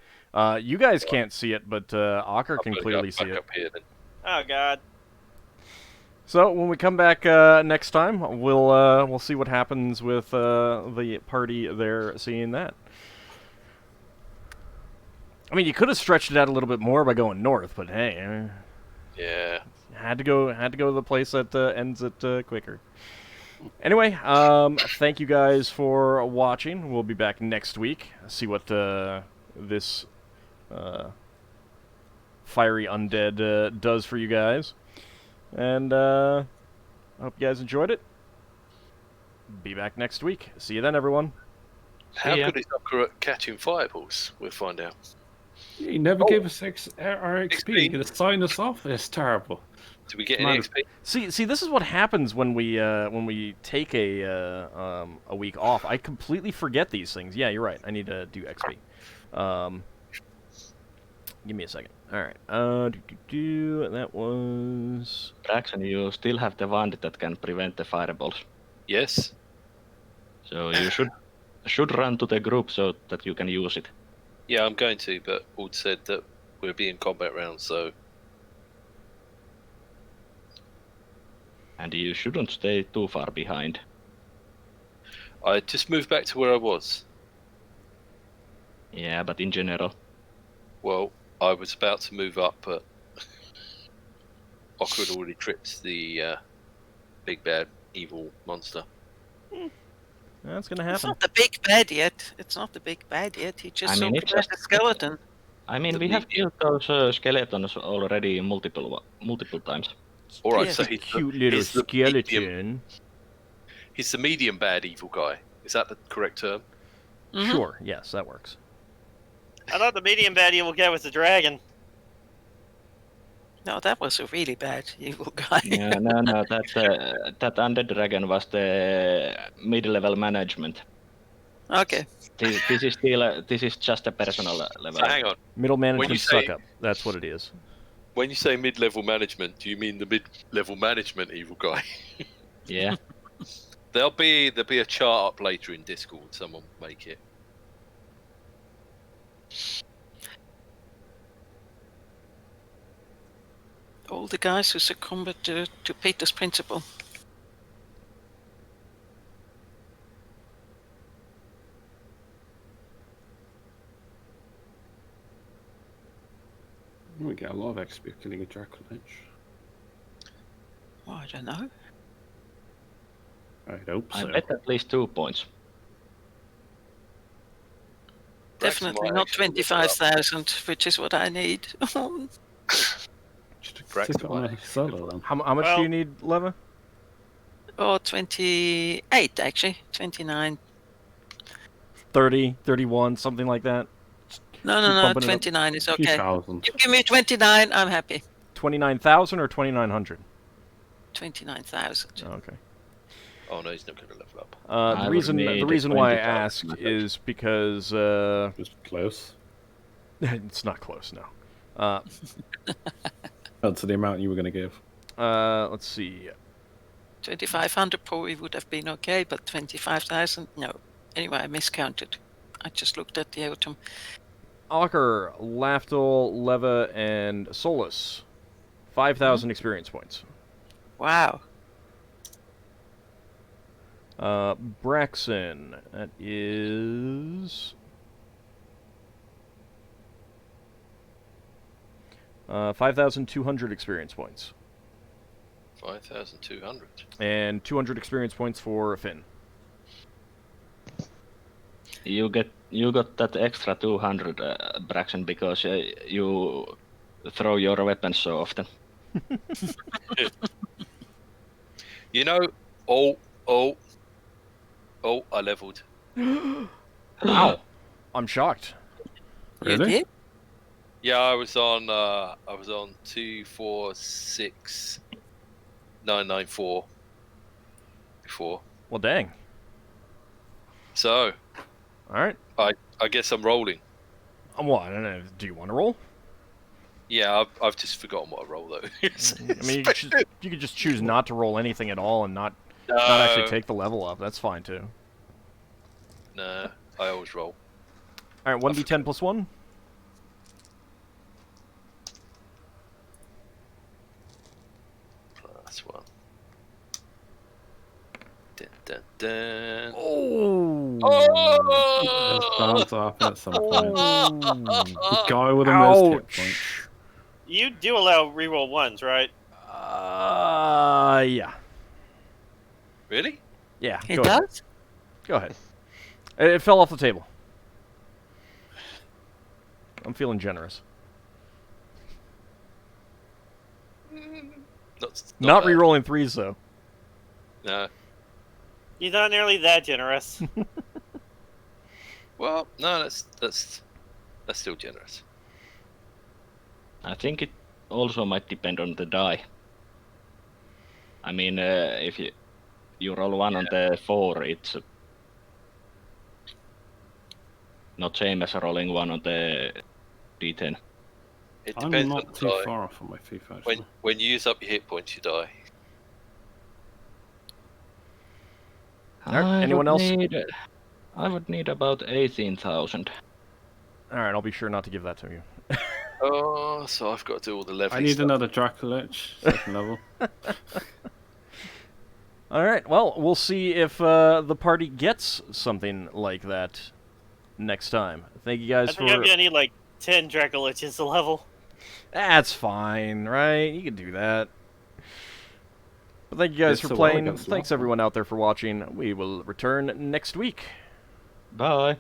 You guys can't see it, but Ockar can clearly see it. Up here, then. Oh God. So when we come back next time, we'll see what happens with the party there seeing that. I mean, you could have stretched it out a little bit more by going north, but hey, yeah, had to go to the place that ends it quicker. Anyway, thank you guys for watching. We'll be back next week. See what this fiery undead does for you guys. And I hope you guys enjoyed it. Be back next week. See you then, everyone. How good is Ockar at catching fireballs? We'll find out. He never gave us our XP. You're going to sign us off? It's terrible. Do we get any XP? See, this is what happens when we take a week off. I completely forget these things. Yeah, you're right. I need to do XP. Give me a second. All right. That was. Braxon, you still have the wand that can prevent the fireballs. Yes. So you should run to the group so that you can use it. Yeah, I'm going to, but Ord said that we'll be in combat rounds, so. And you shouldn't stay too far behind. I just moved back to where I was. Yeah, but in general. Well, I was about to move up, but Ockar had already tripped the big bad evil monster. That's gonna It's happen. not the big bad yet. It's not the big bad yet. He just I mean, saw it's the skeleton. I mean, The we have medium. killed those skeletons already multiple times. All right, Yes. so Cute little he's the medium, skeleton. he's the medium bad evil guy. Is that the correct term? Mhm. Sure. Yes, that works. I thought the medium bad evil guy was the dragon. No, that was a really bad evil guy. Yeah, no, that undead dragon was the mid-level management. Okay. This is still this is just a personal level. So hang on. Middle management you suck say- up. That's what it is. When you say mid-level management, do you mean the mid-level management evil guy? Yeah, There'll be a chart up later in Discord. Someone will make it. All the guys who succumbed to Peter's principle. We get a lot of XP killing a Dracolich. Oh, I don't know. I hope I so. bet at least 2 points. Braxon Definitely might not actually look it up. 25,000, which is what I need. Just Braxton stick it on might a solo then. How much do Well- you need, Leva? Oh, 28 actually. 29. 30, 31, something like that. No, Keep no, no. bumping it up. 29 is Few okay. thousand. You give me 29, I'm happy. 29,000 or 2,900? 29,000. Oh, okay. Oh no, he's not going to level up. I The would reason need why I 20,000 asked message. is because Just close. it's not close. No. That's the amount you were going to give. Let's see. 2,500 probably would have been okay, but 25,000, no. Anyway, I miscounted. I just looked at the autumn. Ockar, Lafdul, Leva, and Solas. 5,000 experience points. Wow. Braxon, that is 5,200 experience points. 5,200. And 200 experience points for Finn. You got that extra 200, Braxon, because you throw your weapons so often. You know, I leveled. Ow! I'm shocked. You Really? did? Yeah, I was on 246994 before. Well, dang. So All right. I guess I'm rolling. Well, I don't know. Do you want to roll? Yeah, I've just forgotten what I roll though. I mean, you could just choose not to roll anything at all and not actually take the level up. That's fine too. No, I always roll. All right, 1d10 plus 1. Plus 1. Dun, dun, dun. Oh! It's bound to happen at some point. The guy with the most hit points. Ouch! You do allow reroll ones, right? Yeah. Really? Yeah, He go ahead. does? Go ahead. It fell off the table. I'm feeling generous. Not bad. re-rolling 3s, though. No. You're not nearly that generous. Well, no, that's still generous. I think it also might depend on the die. I mean, if you roll 1 on the 4, it's not same as rolling 1 on the d10. It I'm depends on not the too die. far off on my FIFA, actually. When you use up your hit points, you die. Alright, anyone else? I would need about 18,000. Alright, I'll be sure not to give that to you. Oh, so I've got to do all the leveling I need stuff. another Dracolich, 2nd level. Alright, well, we'll see if the party gets something like that next time. Thank you guys I for... think I'm gonna need like 10 Dracoliches to level. That's fine, right? You can do that. But thank you guys It's for a while playing. against Thanks Lafdul. everyone out there for watching. We will return next week. Bye.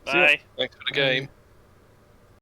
See ya. Bye. Thanks for the game.